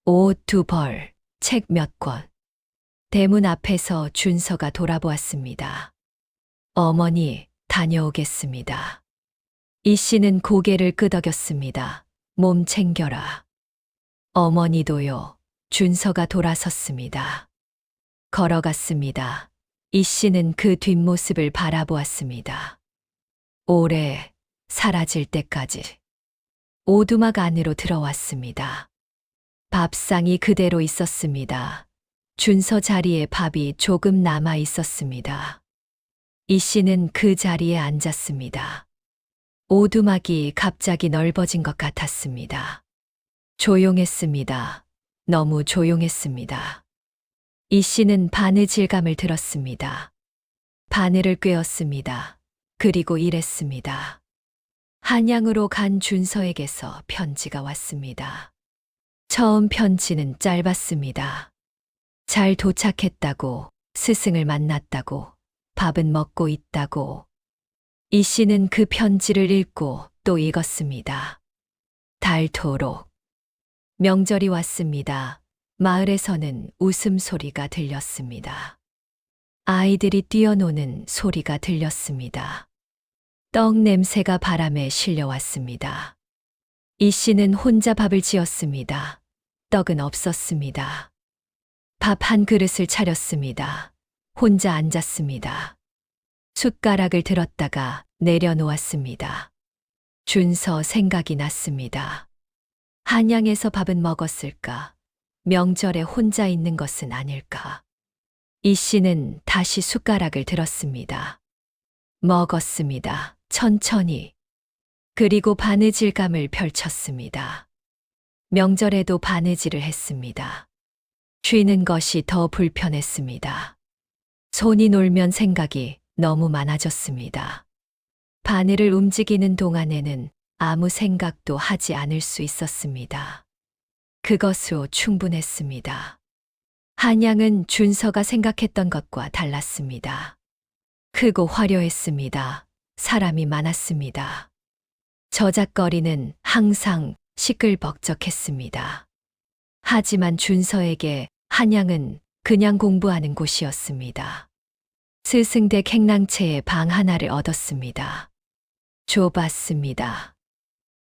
옷 2벌, 책 몇 권. 대문 앞에서 준서가 돌아보았습니다. 어머니, 다녀오겠습니다. 이 씨는 고개를 끄덕였습니다. 몸 챙겨라. 어머니도요. 준서가 돌아섰습니다. 걸어갔습니다. 이 씨는 그 뒷모습을 바라보았습니다. 오래 사라질 때까지. 오두막 안으로 들어왔습니다. 밥상이 그대로 있었습니다. 준서 자리에 밥이 조금 남아 있었습니다. 이 씨는 그 자리에 앉았습니다. 오두막이 갑자기 넓어진 것 같았습니다. 조용했습니다. 너무 조용했습니다. 이 씨는 바느질감을 들었습니다. 바늘을 꿰었습니다. 그리고 이랬습니다. 한양으로 간 준서에게서 편지가 왔습니다. 처음 편지는 짧았습니다. 잘 도착했다고, 스승을 만났다고, 밥은 먹고 있다고. 이 씨는 그 편지를 읽고 또 읽었습니다. 닳도록. 명절이 왔습니다. 마을에서는 웃음소리가 들렸습니다. 아이들이 뛰어노는 소리가 들렸습니다. 떡 냄새가 바람에 실려왔습니다. 이 씨는 혼자 밥을 지었습니다. 떡은 없었습니다. 밥 한 그릇을 차렸습니다. 혼자 앉았습니다. 숟가락을 들었다가 내려놓았습니다. 준서 생각이 났습니다. 한양에서 밥은 먹었을까? 명절에 혼자 있는 것은 아닐까? 이 씨는 다시 숟가락을 들었습니다. 먹었습니다. 천천히. 그리고 바느질감을 펼쳤습니다. 명절에도 바느질을 했습니다. 쉬는 것이 더 불편했습니다. 손이 놀면 생각이 너무 많아졌습니다. 바늘을 움직이는 동안에는 아무 생각도 하지 않을 수 있었습니다. 그것으로 충분했습니다. 한양은 준서가 생각했던 것과 달랐습니다. 크고 화려했습니다. 사람이 많았습니다. 저작거리는 항상 시끌벅적했습니다. 하지만 준서에게 한양은 그냥 공부하는 곳이었습니다. 스승댁 행랑채에 방 하나를 얻었습니다. 좁았습니다.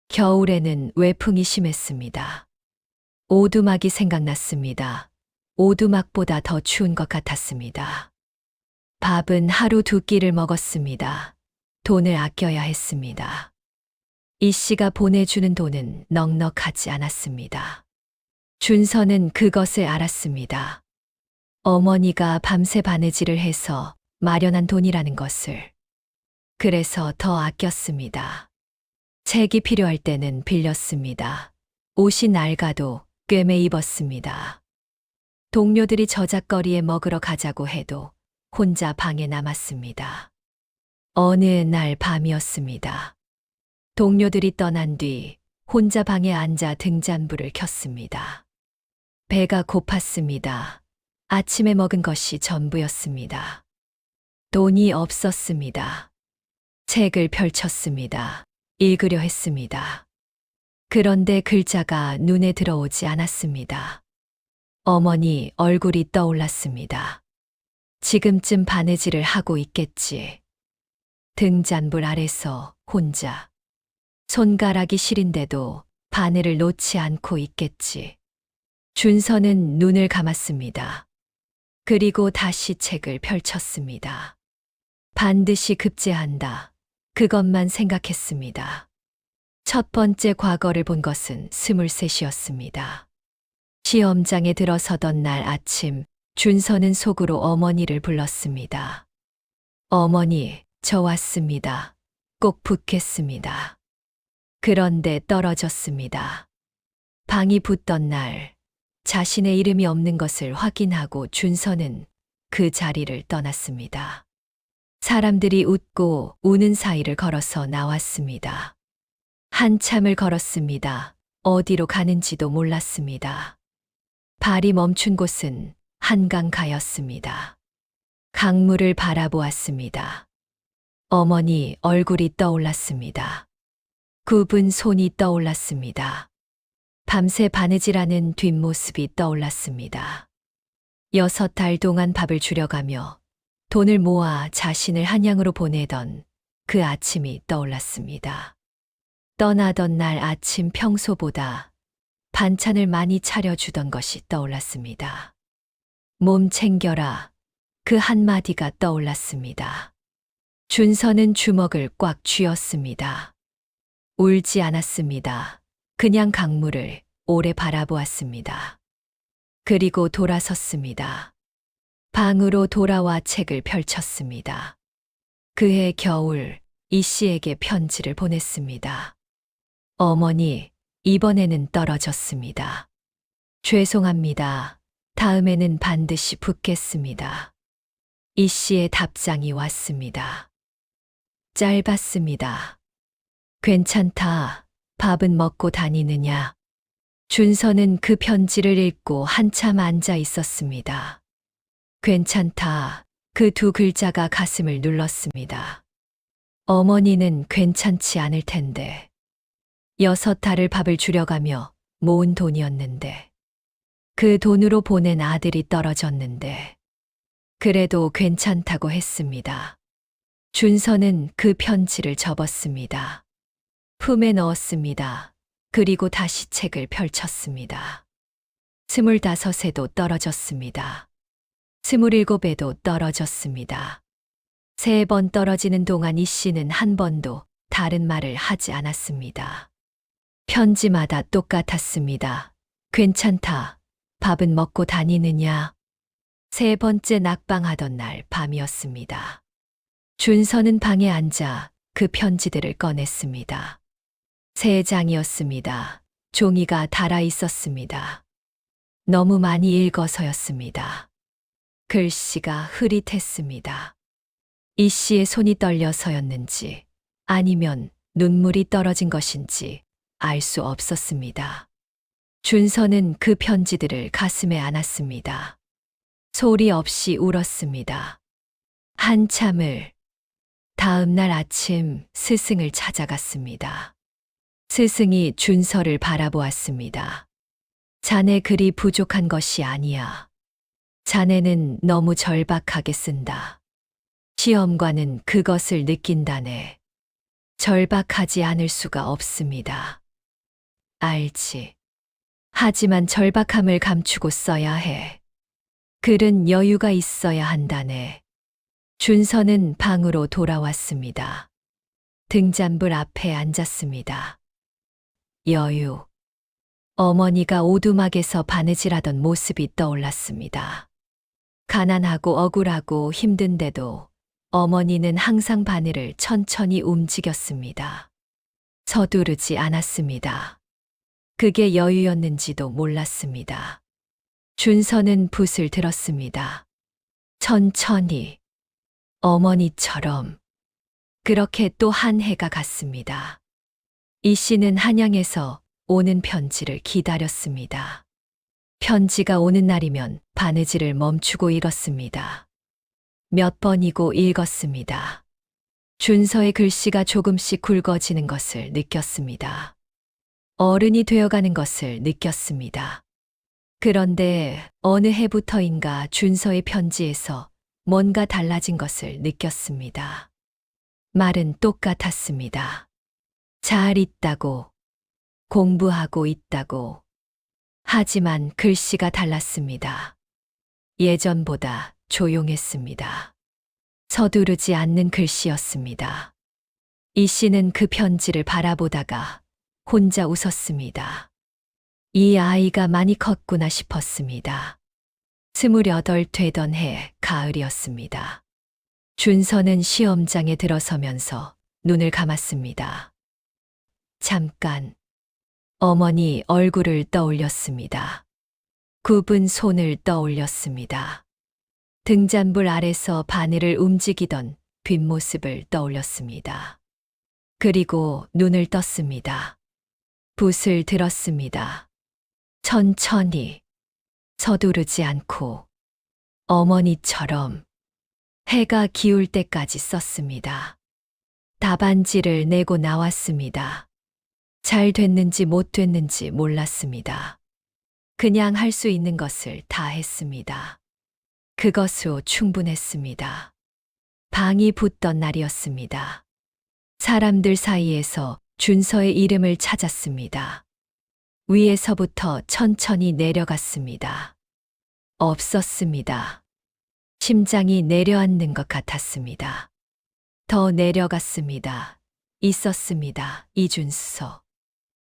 겨울에는 외풍이 심했습니다. 오두막이 생각났습니다. 오두막보다 더 추운 것 같았습니다. 밥은 하루 2끼를 먹었습니다. 돈을 아껴야 했습니다. 이 씨가 보내주는 돈은 넉넉하지 않았습니다. 준서는 그것을 알았습니다. 어머니가 밤새 바느질을 해서 마련한 돈이라는 것을. 그래서 더 아꼈습니다. 책이 필요할 때는 빌렸습니다. 옷이 낡아도 꿰매 입었습니다. 동료들이 저작거리에 먹으러 가자고 해도 혼자 방에 남았습니다. 어느 날 밤이었습니다. 동료들이 떠난 뒤 혼자 방에 앉아 등잔불을 켰습니다. 배가 고팠습니다. 아침에 먹은 것이 전부였습니다. 돈이 없었습니다. 책을 펼쳤습니다. 읽으려 했습니다. 그런데 글자가 눈에 들어오지 않았습니다. 어머니 얼굴이 떠올랐습니다. 지금쯤 바느질을 하고 있겠지. 등잔불 아래서 혼자. 손가락이 시린데도 바늘을 놓지 않고 있겠지. 준서는 눈을 감았습니다. 그리고 다시 책을 펼쳤습니다. 반드시 급제한다. 그것만 생각했습니다. 첫 번째 과거를 본 것은 23이었습니다. 시험장에 들어서던 날 아침, 준서는 속으로 어머니를 불렀습니다. 어머니, 저 왔습니다. 꼭 붙겠습니다. 그런데 떨어졌습니다. 방이 붙던 날, 자신의 이름이 없는 것을 확인하고 준서는 그 자리를 떠났습니다. 사람들이 웃고 우는 사이를 걸어서 나왔습니다. 한참을 걸었습니다. 어디로 가는지도 몰랐습니다. 발이 멈춘 곳은 한강가였습니다. 강물을 바라보았습니다. 어머니 얼굴이 떠올랐습니다. 굽은 손이 떠올랐습니다. 밤새 바느질하는 뒷모습이 떠올랐습니다. 6달 동안 밥을 줄여가며 돈을 모아 자신을 한양으로 보내던 그 아침이 떠올랐습니다. 떠나던 날 아침 평소보다 반찬을 많이 차려주던 것이 떠올랐습니다. 몸 챙겨라. 그 한마디가 떠올랐습니다. 준서는 주먹을 꽉 쥐었습니다. 울지 않았습니다. 그냥 강물을 오래 바라보았습니다. 그리고 돌아섰습니다. 방으로 돌아와 책을 펼쳤습니다. 그해 겨울 이 씨에게 편지를 보냈습니다. 어머니, 이번에는 떨어졌습니다. 죄송합니다. 다음에는 반드시 붙겠습니다. 이 씨의 답장이 왔습니다. 짧았습니다. 괜찮다. 밥은 먹고 다니느냐? 준서는 그 편지를 읽고 한참 앉아 있었습니다. 괜찮다. 그 두 글자가 가슴을 눌렀습니다. 어머니는 괜찮지 않을 텐데. 6달을 밥을 줄여가며 모은 돈이었는데. 그 돈으로 보낸 아들이 떨어졌는데. 그래도 괜찮다고 했습니다. 준서는 그 편지를 접었습니다. 품에 넣었습니다. 그리고 다시 책을 펼쳤습니다. 25에도 떨어졌습니다. 27에도 떨어졌습니다. 3번 떨어지는 동안 이 씨는 한 번도 다른 말을 하지 않았습니다. 편지마다 똑같았습니다. 괜찮다. 밥은 먹고 다니느냐? 3번째 낙방하던 날 밤이었습니다. 준서는 방에 앉아 그 편지들을 꺼냈습니다. 3장이었습니다. 종이가 닳아 있었습니다. 너무 많이 읽어서였습니다. 글씨가 흐릿했습니다. 이 씨의 손이 떨려서였는지 아니면 눈물이 떨어진 것인지 알 수 없었습니다. 준서는 그 편지들을 가슴에 안았습니다. 소리 없이 울었습니다. 한참을. 다음 날 아침 스승을 찾아갔습니다. 스승이 준서를 바라보았습니다. 자네 글이 부족한 것이 아니야. 자네는 너무 절박하게 쓴다. 시험관은 그것을 느낀다네. 절박하지 않을 수가 없습니다. 알지. 하지만 절박함을 감추고 써야 해. 글은 여유가 있어야 한다네. 준서는 방으로 돌아왔습니다. 등잔불 앞에 앉았습니다. 여유. 어머니가 오두막에서 바느질하던 모습이 떠올랐습니다. 가난하고 억울하고 힘든데도 어머니는 항상 바늘을 천천히 움직였습니다. 서두르지 않았습니다. 그게 여유였는지도 몰랐습니다. 준서는 붓을 들었습니다. 천천히. 어머니처럼. 그렇게 또 한 해가 갔습니다. 이 씨는 한양에서 오는 편지를 기다렸습니다. 편지가 오는 날이면 바느질을 멈추고 읽었습니다. 몇 번이고 읽었습니다. 준서의 글씨가 조금씩 굵어지는 것을 느꼈습니다. 어른이 되어가는 것을 느꼈습니다. 그런데 어느 해부터인가 준서의 편지에서 뭔가 달라진 것을 느꼈습니다. 말은 똑같았습니다. 잘 있다고, 공부하고 있다고. 하지만 글씨가 달랐습니다. 예전보다 조용했습니다. 서두르지 않는 글씨였습니다. 이 씨는 그 편지를 바라보다가 혼자 웃었습니다. 이 아이가 많이 컸구나 싶었습니다. 28 되던 해 가을이었습니다. 준서는 시험장에 들어서면서 눈을 감았습니다. 잠깐. 어머니 얼굴을 떠올렸습니다. 굽은 손을 떠올렸습니다. 등잔불 아래서 바늘을 움직이던 뒷모습을 떠올렸습니다. 그리고 눈을 떴습니다. 붓을 들었습니다. 천천히, 서두르지 않고, 어머니처럼. 해가 기울 때까지 썼습니다. 답안지를 내고 나왔습니다. 잘 됐는지 못 됐는지 몰랐습니다. 그냥 할 수 있는 것을 다 했습니다. 그것으로 충분했습니다. 방이 붙던 날이었습니다. 사람들 사이에서 준서의 이름을 찾았습니다. 위에서부터 천천히 내려갔습니다. 없었습니다. 심장이 내려앉는 것 같았습니다. 더 내려갔습니다. 있었습니다. 이준서.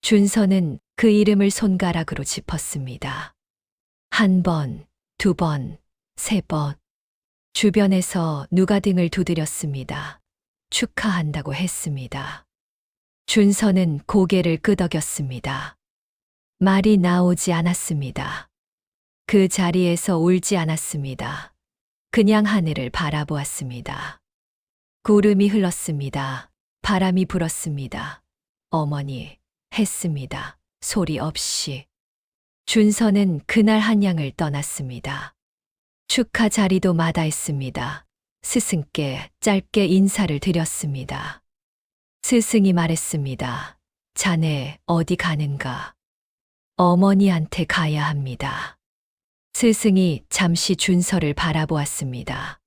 준서는 그 이름을 손가락으로 짚었습니다. 한 번, 두 번, 세 번. 주변에서 누가 등을 두드렸습니다. 축하한다고 했습니다. 준서는 고개를 끄덕였습니다. 말이 나오지 않았습니다. 그 자리에서 울지 않았습니다. 그냥 하늘을 바라보았습니다. 구름이 흘렀습니다. 바람이 불었습니다. 어머니, 했습니다. 소리 없이. 준서는 그날 한양을 떠났습니다. 축하 자리도 마다했습니다. 스승께 짧게 인사를 드렸습니다. 스승이 말했습니다. 자네 어디 가는가? 어머니한테 가야 합니다. 스승이 잠시 준서를 바라보았습니다.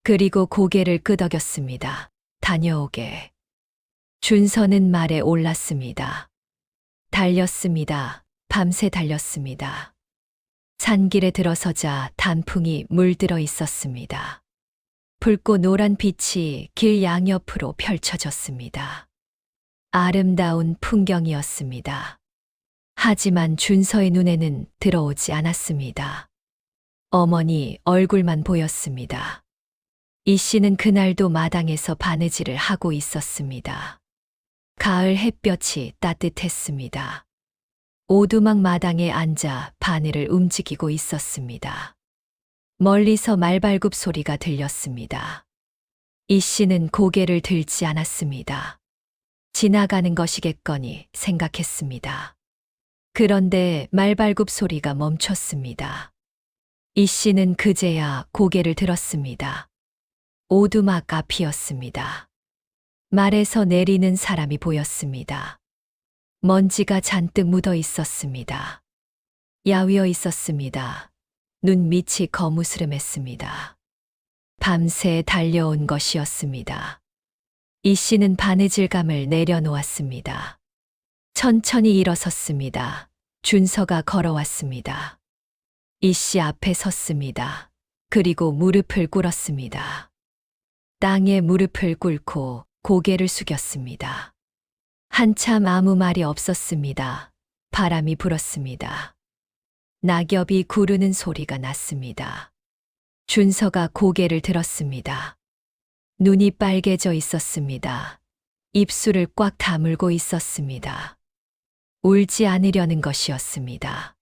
그리고 고개를 끄덕였습니다. 다녀오게. 준서는 말에 올랐습니다. 달렸습니다. 밤새 달렸습니다. 산길에 들어서자 단풍이 물들어 있었습니다. 붉고 노란 빛이 길 양옆으로 펼쳐졌습니다. 아름다운 풍경이었습니다. 하지만 준서의 눈에는 들어오지 않았습니다. 어머니 얼굴만 보였습니다. 이 씨는 그날도 마당에서 바느질을 하고 있었습니다. 가을 햇볕이 따뜻했습니다. 오두막 마당에 앉아 바늘을 움직이고 있었습니다. 멀리서 말발굽 소리가 들렸습니다. 이 씨는 고개를 들지 않았습니다. 지나가는 것이겠거니 생각했습니다. 그런데 말발굽 소리가 멈췄습니다. 이 씨는 그제야 고개를 들었습니다. 오두막 앞이었습니다. 말에서 내리는 사람이 보였습니다. 먼지가 잔뜩 묻어 있었습니다. 야위어 있었습니다. 눈 밑이 거무스름했습니다. 밤새 달려온 것이었습니다. 이 씨는 바느질감을 내려놓았습니다. 천천히 일어섰습니다. 준서가 걸어왔습니다. 이 씨 앞에 섰습니다. 그리고 무릎을 꿇었습니다. 땅에 무릎을 꿇고 고개를 숙였습니다. 한참 아무 말이 없었습니다. 바람이 불었습니다. 낙엽이 구르는 소리가 났습니다. 준서가 고개를 들었습니다. 눈이 빨개져 있었습니다. 입술을 꽉 다물고 있었습니다. 울지 않으려는 것이었습니다.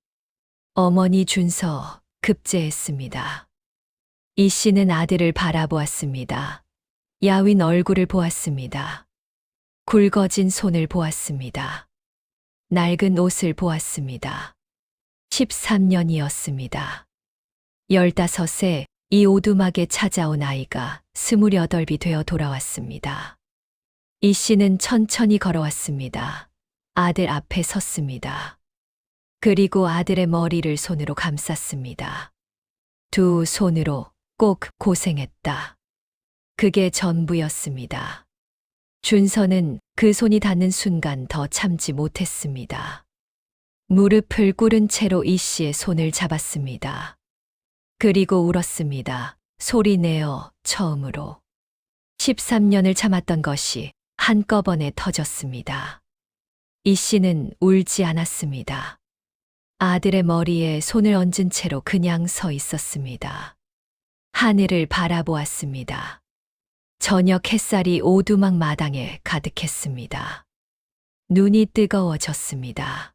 어머니 준서 급제했습니다. 이 씨는 아들을 바라보았습니다. 야윈 얼굴을 보았습니다. 굵어진 손을 보았습니다. 낡은 옷을 보았습니다. 13년이었습니다. 15세 이 오두막에 찾아온 아이가 28이 되어 돌아왔습니다. 이 씨는 천천히 걸어왔습니다. 아들 앞에 섰습니다. 그리고 아들의 머리를 손으로 감쌌습니다. 두 손으로 꼭 고생했다. 그게 전부였습니다. 준서는 그 손이 닿는 순간 더 참지 못했습니다. 무릎을 꿇은 채로 이 씨의 손을 잡았습니다. 그리고 울었습니다. 소리내어 처음으로. 13년을 참았던 것이 한꺼번에 터졌습니다. 이 씨는 울지 않았습니다. 아들의 머리에 손을 얹은 채로 그냥 서 있었습니다. 하늘을 바라보았습니다. 저녁 햇살이 오두막 마당에 가득했습니다. 눈이 뜨거워졌습니다.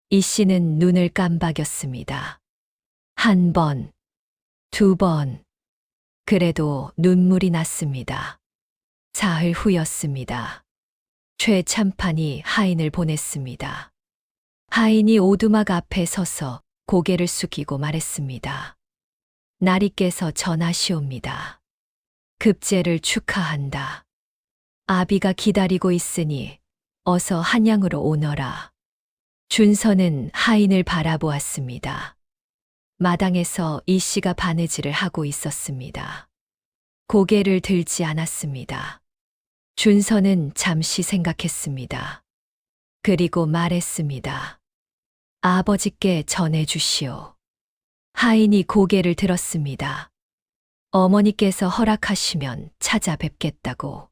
이 씨는 눈을 깜박였습니다. 한 번, 두 번, 그래도 눈물이 났습니다. 사흘 후였습니다. 최참판이 하인을 보냈습니다. 하인이 오두막 앞에 서서 고개를 숙이고 말했습니다. 날이 깨서 전하시옵니다. 급제를 축하한다. 아비가 기다리고 있으니 어서 한양으로 오너라. 준서는 하인을 바라보았습니다. 마당에서 이 씨가 바느질을 하고 있었습니다. 고개를 들지 않았습니다. 준서는 잠시 생각했습니다. 그리고 말했습니다. 아버지께 전해 주시오. 하인이 고개를 들었습니다. 어머니께서 허락하시면 찾아뵙겠다고.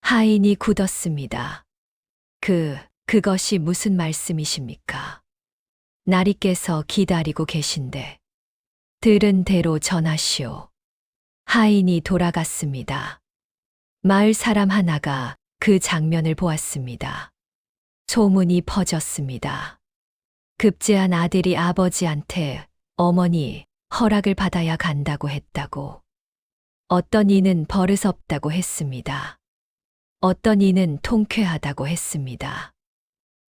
하인이 굳었습니다. 그것이 무슨 말씀이십니까? 나리께서 기다리고 계신데. 들은 대로 전하시오. 하인이 돌아갔습니다. 마을 사람 하나가 그 장면을 보았습니다. 소문이 퍼졌습니다. 급제한 아들이 아버지한테 어머니 허락을 받아야 간다고 했다고. 어떤 이는 버릇없다고 했습니다. 어떤 이는 통쾌하다고 했습니다.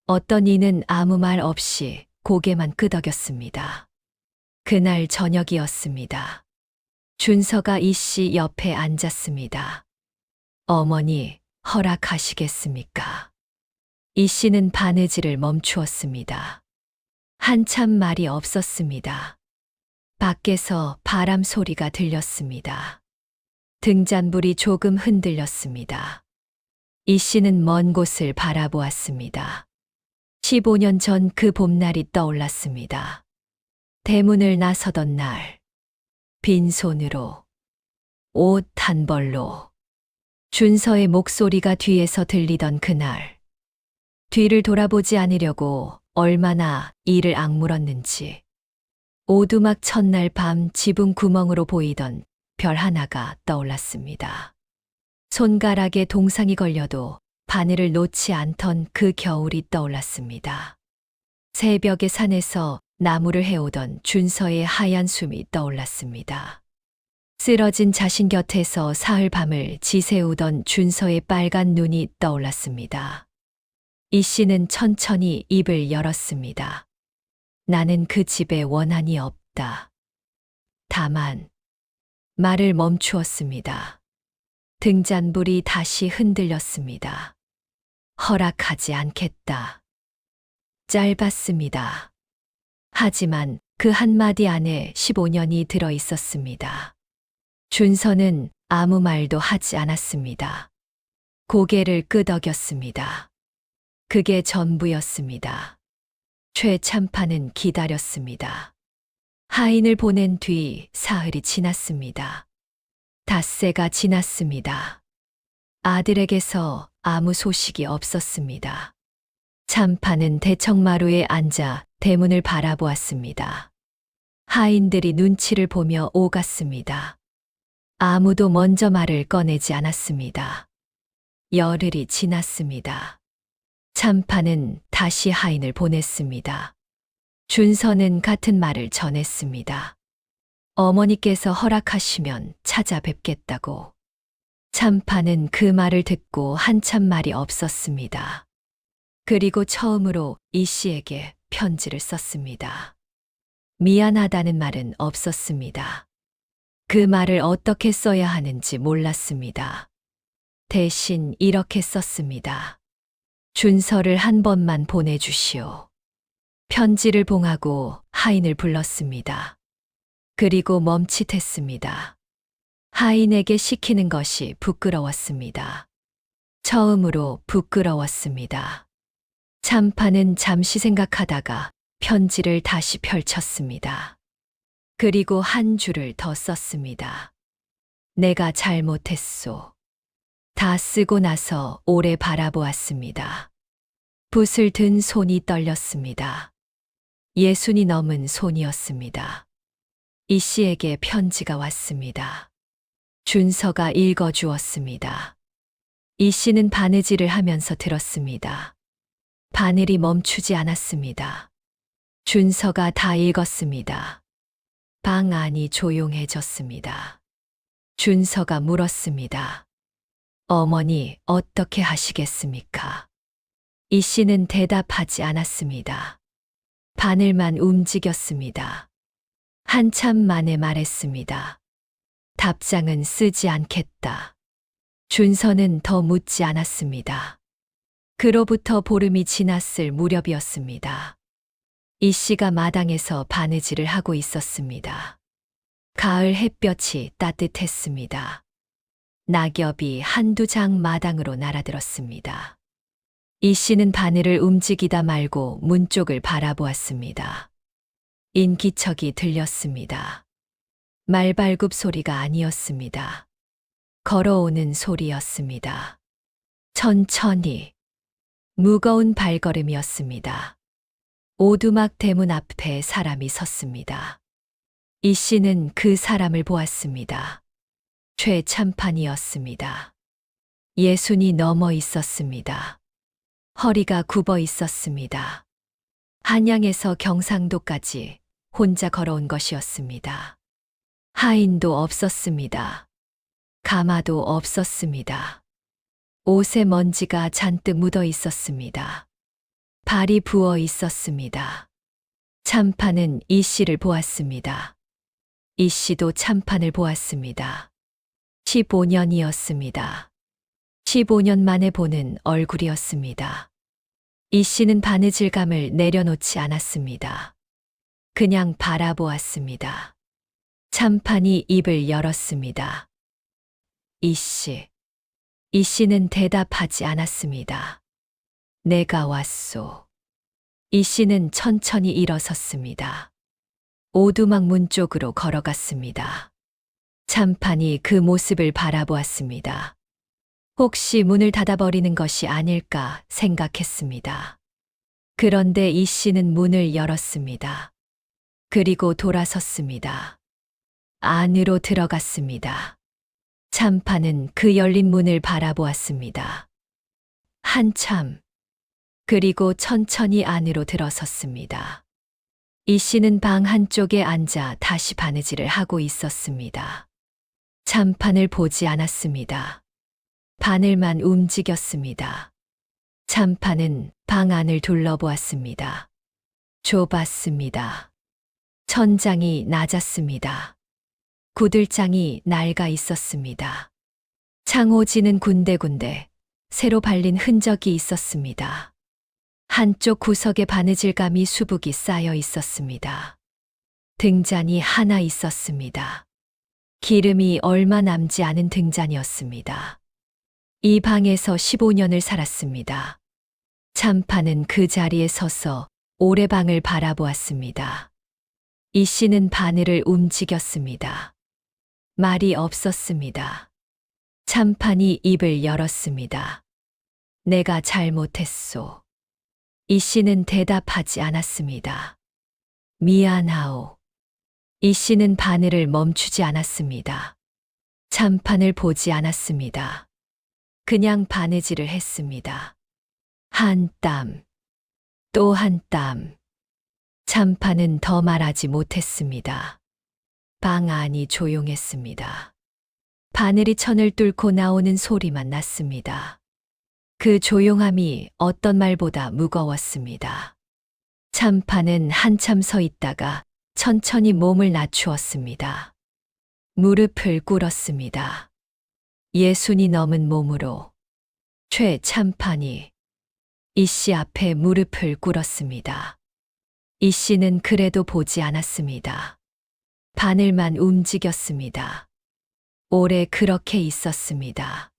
어떤 이는 아무 말 없이 고개만 끄덕였습니다. 그날 저녁이었습니다. 준서가 이 씨 옆에 앉았습니다. 어머니, 허락하시겠습니까? 이 씨는 바느질을 멈추었습니다. 한참 말이 없었습니다. 밖에서 바람 소리가 들렸습니다. 등잔불이 조금 흔들렸습니다. 이 씨는 먼 곳을 바라보았습니다. 15년 전 그 봄날이 떠올랐습니다. 대문을 나서던 날, 빈손으로, 옷 한 벌로, 준서의 목소리가 뒤에서 들리던 그날, 뒤를 돌아보지 않으려고 얼마나 이를 악물었는지, 오두막 첫날 밤 지붕 구멍으로 보이던 별 하나가 떠올랐습니다. 손가락에 동상이 걸려도 바늘을 놓지 않던 그 겨울이 떠올랐습니다. 새벽의 산에서 나무를 해오던 준서의 하얀 숨이 떠올랐습니다. 쓰러진 자신 곁에서 사흘 밤을 지새우던 준서의 빨간 눈이 떠올랐습니다. 이 씨는 천천히 입을 열었습니다. 나는 그 집에 원한이 없다. 다만 말을 멈추었습니다. 등잔불이 다시 흔들렸습니다. 허락하지 않겠다. 짧았습니다. 하지만 그 한마디 안에 15년이 들어 있었습니다. 준서는 아무 말도 하지 않았습니다. 고개를 끄덕였습니다. 그게 전부였습니다. 최참판은 기다렸습니다. 하인을 보낸 뒤 사흘이 지났습니다. 닷새가 지났습니다. 아들에게서 아무 소식이 없었습니다. 참판은 대청마루에 앉아 대문을 바라보았습니다. 하인들이 눈치를 보며 오갔습니다. 아무도 먼저 말을 꺼내지 않았습니다. 열흘이 지났습니다. 참판은 다시 하인을 보냈습니다. 준서는 같은 말을 전했습니다. 어머니께서 허락하시면 찾아뵙겠다고. 참판은 그 말을 듣고 한참 말이 없었습니다. 그리고 처음으로 이 씨에게 편지를 썼습니다. 미안하다는 말은 없었습니다. 그 말을 어떻게 써야 하는지 몰랐습니다. 대신 이렇게 썼습니다. 준서를 한 번만 보내주시오. 편지를 봉하고 하인을 불렀습니다. 그리고 멈칫했습니다. 하인에게 시키는 것이 부끄러웠습니다. 처음으로 부끄러웠습니다. 참판은 잠시 생각하다가 편지를 다시 펼쳤습니다. 그리고 한 줄을 더 썼습니다. 내가 잘못했소. 다 쓰고 나서 오래 바라보았습니다. 붓을 든 손이 떨렸습니다. 60이 넘은 손이었습니다. 이 씨에게 편지가 왔습니다. 준서가 읽어주었습니다. 이 씨는 바느질을 하면서 들었습니다. 바늘이 멈추지 않았습니다. 준서가 다 읽었습니다. 방 안이 조용해졌습니다. 준서가 물었습니다. 어머니, 어떻게 하시겠습니까? 이 씨는 대답하지 않았습니다. 바늘만 움직였습니다. 한참 만에 말했습니다. 답장은 쓰지 않겠다. 준서는 더 묻지 않았습니다. 그로부터 보름이 지났을 무렵이었습니다. 이 씨가 마당에서 바느질을 하고 있었습니다. 가을 햇볕이 따뜻했습니다. 낙엽이 한두 장 마당으로 날아들었습니다. 이 씨는 바늘을 움직이다 말고 문 쪽을 바라보았습니다. 인기척이 들렸습니다. 말발굽 소리가 아니었습니다. 걸어오는 소리였습니다. 천천히, 무거운 발걸음이었습니다. 오두막 대문 앞에 사람이 섰습니다. 이 씨는 그 사람을 보았습니다. 최참판이었습니다. 예순이 넘어 있었습니다. 허리가 굽어 있었습니다. 한양에서 경상도까지 혼자 걸어온 것이었습니다. 하인도 없었습니다. 가마도 없었습니다. 옷에 먼지가 잔뜩 묻어 있었습니다. 발이 부어 있었습니다. 참판은 이 씨를 보았습니다. 이 씨도 참판을 보았습니다. 15년이었습니다. 15년 만에 보는 얼굴이었습니다. 이 씨는 바느질감을 내려놓지 않았습니다. 그냥 바라보았습니다. 참판이 입을 열었습니다. 이 씨. 이 씨는 대답하지 않았습니다. 내가 왔소. 이 씨는 천천히 일어섰습니다. 오두막 문 쪽으로 걸어갔습니다. 참판이 그 모습을 바라보았습니다. 혹시 문을 닫아버리는 것이 아닐까 생각했습니다. 그런데 이 씨는 문을 열었습니다. 그리고 돌아섰습니다. 안으로 들어갔습니다. 참판은 그 열린 문을 바라보았습니다. 한참, 그리고 천천히 안으로 들어섰습니다. 이 씨는 방 한쪽에 앉아 다시 바느질을 하고 있었습니다. 참판을 보지 않았습니다. 바늘만 움직였습니다. 참판은 방 안을 둘러보았습니다. 좁았습니다. 천장이 낮았습니다. 구들장이 낡아 있었습니다. 창호지는 군데군데 새로 발린 흔적이 있었습니다. 한쪽 구석에 바느질감이 수북이 쌓여 있었습니다. 등잔이 하나 있었습니다. 기름이 얼마 남지 않은 등잔이었습니다. 이 방에서 15년을 살았습니다. 참판은 그 자리에 서서 오래방을 바라보았습니다. 이 씨는 바늘을 움직였습니다. 말이 없었습니다. 참판이 입을 열었습니다. 내가 잘못했소. 이 씨는 대답하지 않았습니다. 미안하오. 이 씨는 바늘을 멈추지 않았습니다. 참판을 보지 않았습니다. 그냥 바느질을 했습니다. 한 땀, 또 한 땀. 참판은 더 말하지 못했습니다. 방 안이 조용했습니다. 바늘이 천을 뚫고 나오는 소리만 났습니다. 그 조용함이 어떤 말보다 무거웠습니다. 참판은 한참 서 있다가 천천히 몸을 낮추었습니다. 무릎을 꿇었습니다. 예순이 넘은 몸으로 최참판이 이 씨 앞에 무릎을 꿇었습니다. 이 씨는 그래도 보지 않았습니다. 바늘만 움직였습니다. 오래 그렇게 있었습니다.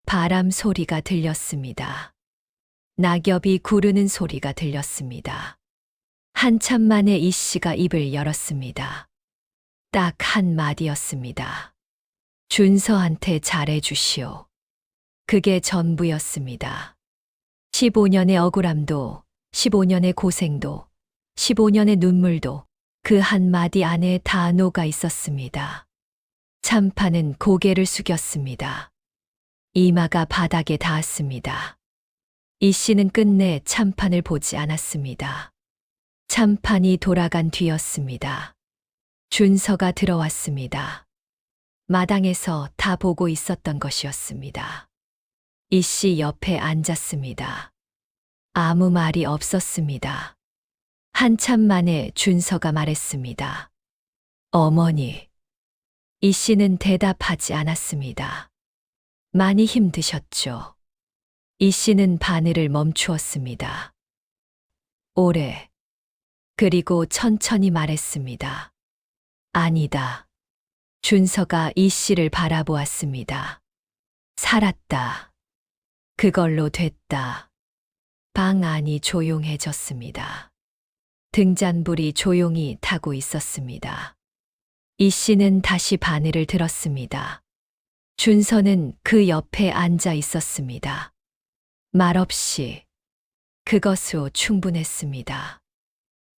바람 소리가 들렸습니다. 낙엽이 구르는 소리가 들렸습니다. 한참 만에 이 씨가 입을 열었습니다. 딱 한마디였습니다. 준서한테 잘해주시오. 그게 전부였습니다. 15년의 억울함도, 15년의 고생도, 15년의 눈물도 그 한마디 안에 다 녹아 있었습니다. 참판은 고개를 숙였습니다. 이마가 바닥에 닿았습니다. 이 씨는 끝내 참판을 보지 않았습니다. 참판이 돌아간 뒤였습니다. 준서가 들어왔습니다. 마당에서 다 보고 있었던 것이었습니다. 이 씨 옆에 앉았습니다. 아무 말이 없었습니다. 한참 만에 준서가 말했습니다. 어머니. 이 씨는 대답하지 않았습니다. 많이 힘드셨죠. 이 씨는 바늘을 멈추었습니다. 오래. 그리고 천천히 말했습니다. 아니다. 준서가 이 씨를 바라보았습니다. 살았다. 그걸로 됐다. 방 안이 조용해졌습니다. 등잔불이 조용히 타고 있었습니다. 이 씨는 다시 바늘을 들었습니다. 준서는 그 옆에 앉아 있었습니다. 말없이. 그것으로 충분했습니다.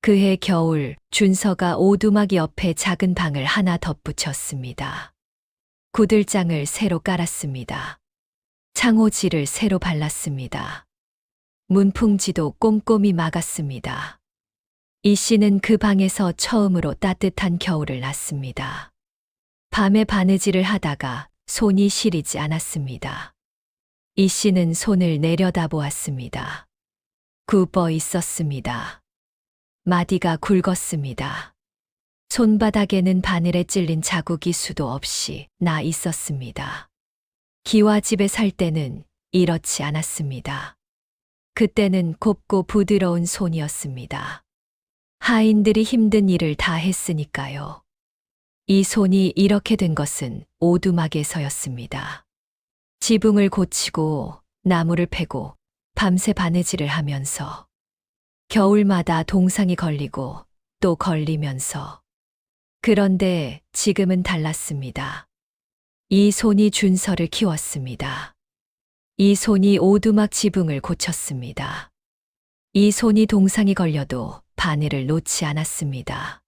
그해 겨울 준서가 오두막 옆에 작은 방을 하나 덧붙였습니다. 구들장을 새로 깔았습니다. 창호지를 새로 발랐습니다. 문풍지도 꼼꼼히 막았습니다. 이 씨는 그 방에서 처음으로 따뜻한 겨울을 났습니다. 밤에 바느질을 하다가 손이 시리지 않았습니다. 이 씨는 손을 내려다보았습니다. 굽어 있었습니다. 마디가 굵었습니다. 손바닥에는 바늘에 찔린 자국이 수도 없이 나 있었습니다. 기와집에 살 때는 이렇지 않았습니다. 그때는 곱고 부드러운 손이었습니다. 하인들이 힘든 일을 다 했으니까요. 이 손이 이렇게 된 것은 오두막에서였습니다. 지붕을 고치고 나무를 패고 밤새 바느질을 하면서 겨울마다 동상이 걸리고 또 걸리면서. 그런데 지금은 달랐습니다. 이 손이 준서를 키웠습니다. 이 손이 오두막 지붕을 고쳤습니다. 이 손이 동상이 걸려도 바늘을 놓지 않았습니다.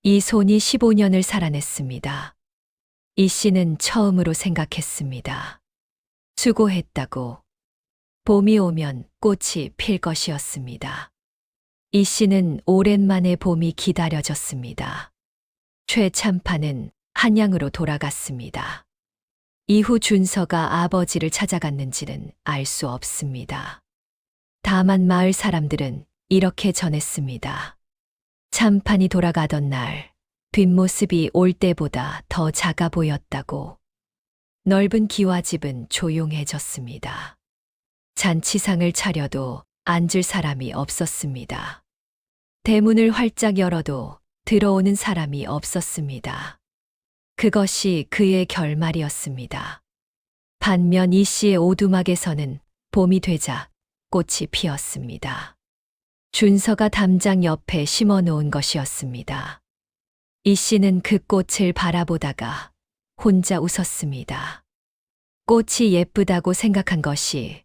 이 손이 15년을 살아냈습니다. 이 씨는 처음으로 생각했습니다. 수고했다고. 봄이 오면 꽃이 필 것이었습니다. 이 씨는 오랜만에 봄이 기다려졌습니다. 최참판은 한양으로 돌아갔습니다. 이후 준서가 아버지를 찾아갔는지는 알 수 없습니다. 다만 마을 사람들은 이렇게 전했습니다. 참판이 돌아가던 날 뒷모습이 올 때보다 더 작아 보였다고. 넓은 기와집은 조용해졌습니다. 잔치상을 차려도 앉을 사람이 없었습니다. 대문을 활짝 열어도 들어오는 사람이 없었습니다. 그것이 그의 결말이었습니다. 반면 이 씨의 오두막에서는 봄이 되자 꽃이 피었습니다. 준서가 담장 옆에 심어 놓은 것이었습니다. 이 씨는 그 꽃을 바라보다가 혼자 웃었습니다. 꽃이 예쁘다고 생각한 것이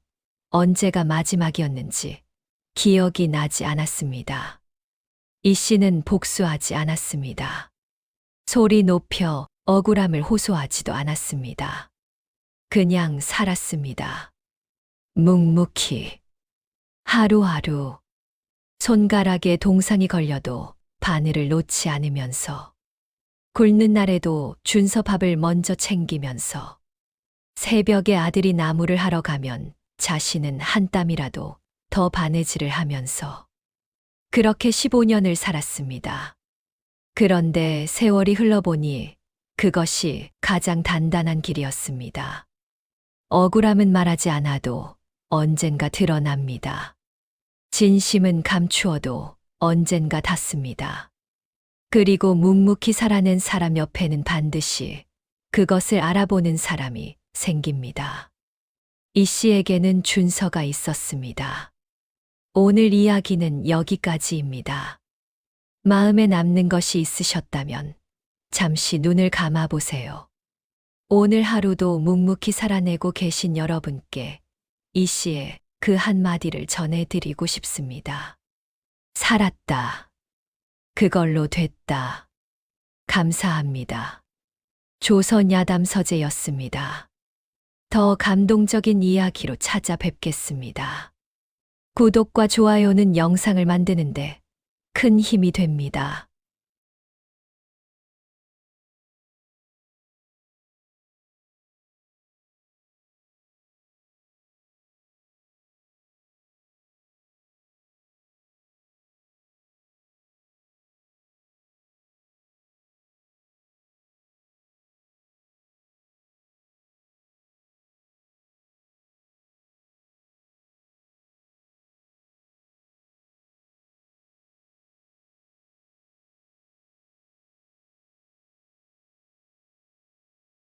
언제가 마지막이었는지 기억이 나지 않았습니다. 이 씨는 복수하지 않았습니다. 소리 높여 억울함을 호소하지도 않았습니다. 그냥 살았습니다. 묵묵히. 하루하루. 손가락에 동상이 걸려도 바늘을 놓지 않으면서. 굶는 날에도 준서 밥을 먼저 챙기면서. 새벽에 아들이 나무를 하러 가면 자신은 한 땀이라도 더 바느질을 하면서. 그렇게 15년을 살았습니다. 그런데 세월이 흘러보니 그것이 가장 단단한 길이었습니다. 억울함은 말하지 않아도 언젠가 드러납니다. 진심은 감추어도 언젠가 닿습니다. 그리고 묵묵히 살아낸 사람 옆에는 반드시 그것을 알아보는 사람이 생깁니다. 이 씨에게는 준서가 있었습니다. 오늘 이야기는 여기까지입니다. 마음에 남는 것이 있으셨다면 잠시 눈을 감아 보세요. 오늘 하루도 묵묵히 살아내고 계신 여러분께 이 씨의 그 한마디를 전해드리고 싶습니다. 살았다. 그걸로 됐다. 감사합니다. 조선 야담 서재였습니다. 더 감동적인 이야기로 찾아뵙겠습니다. 구독과 좋아요는 영상을 만드는데 큰 힘이 됩니다.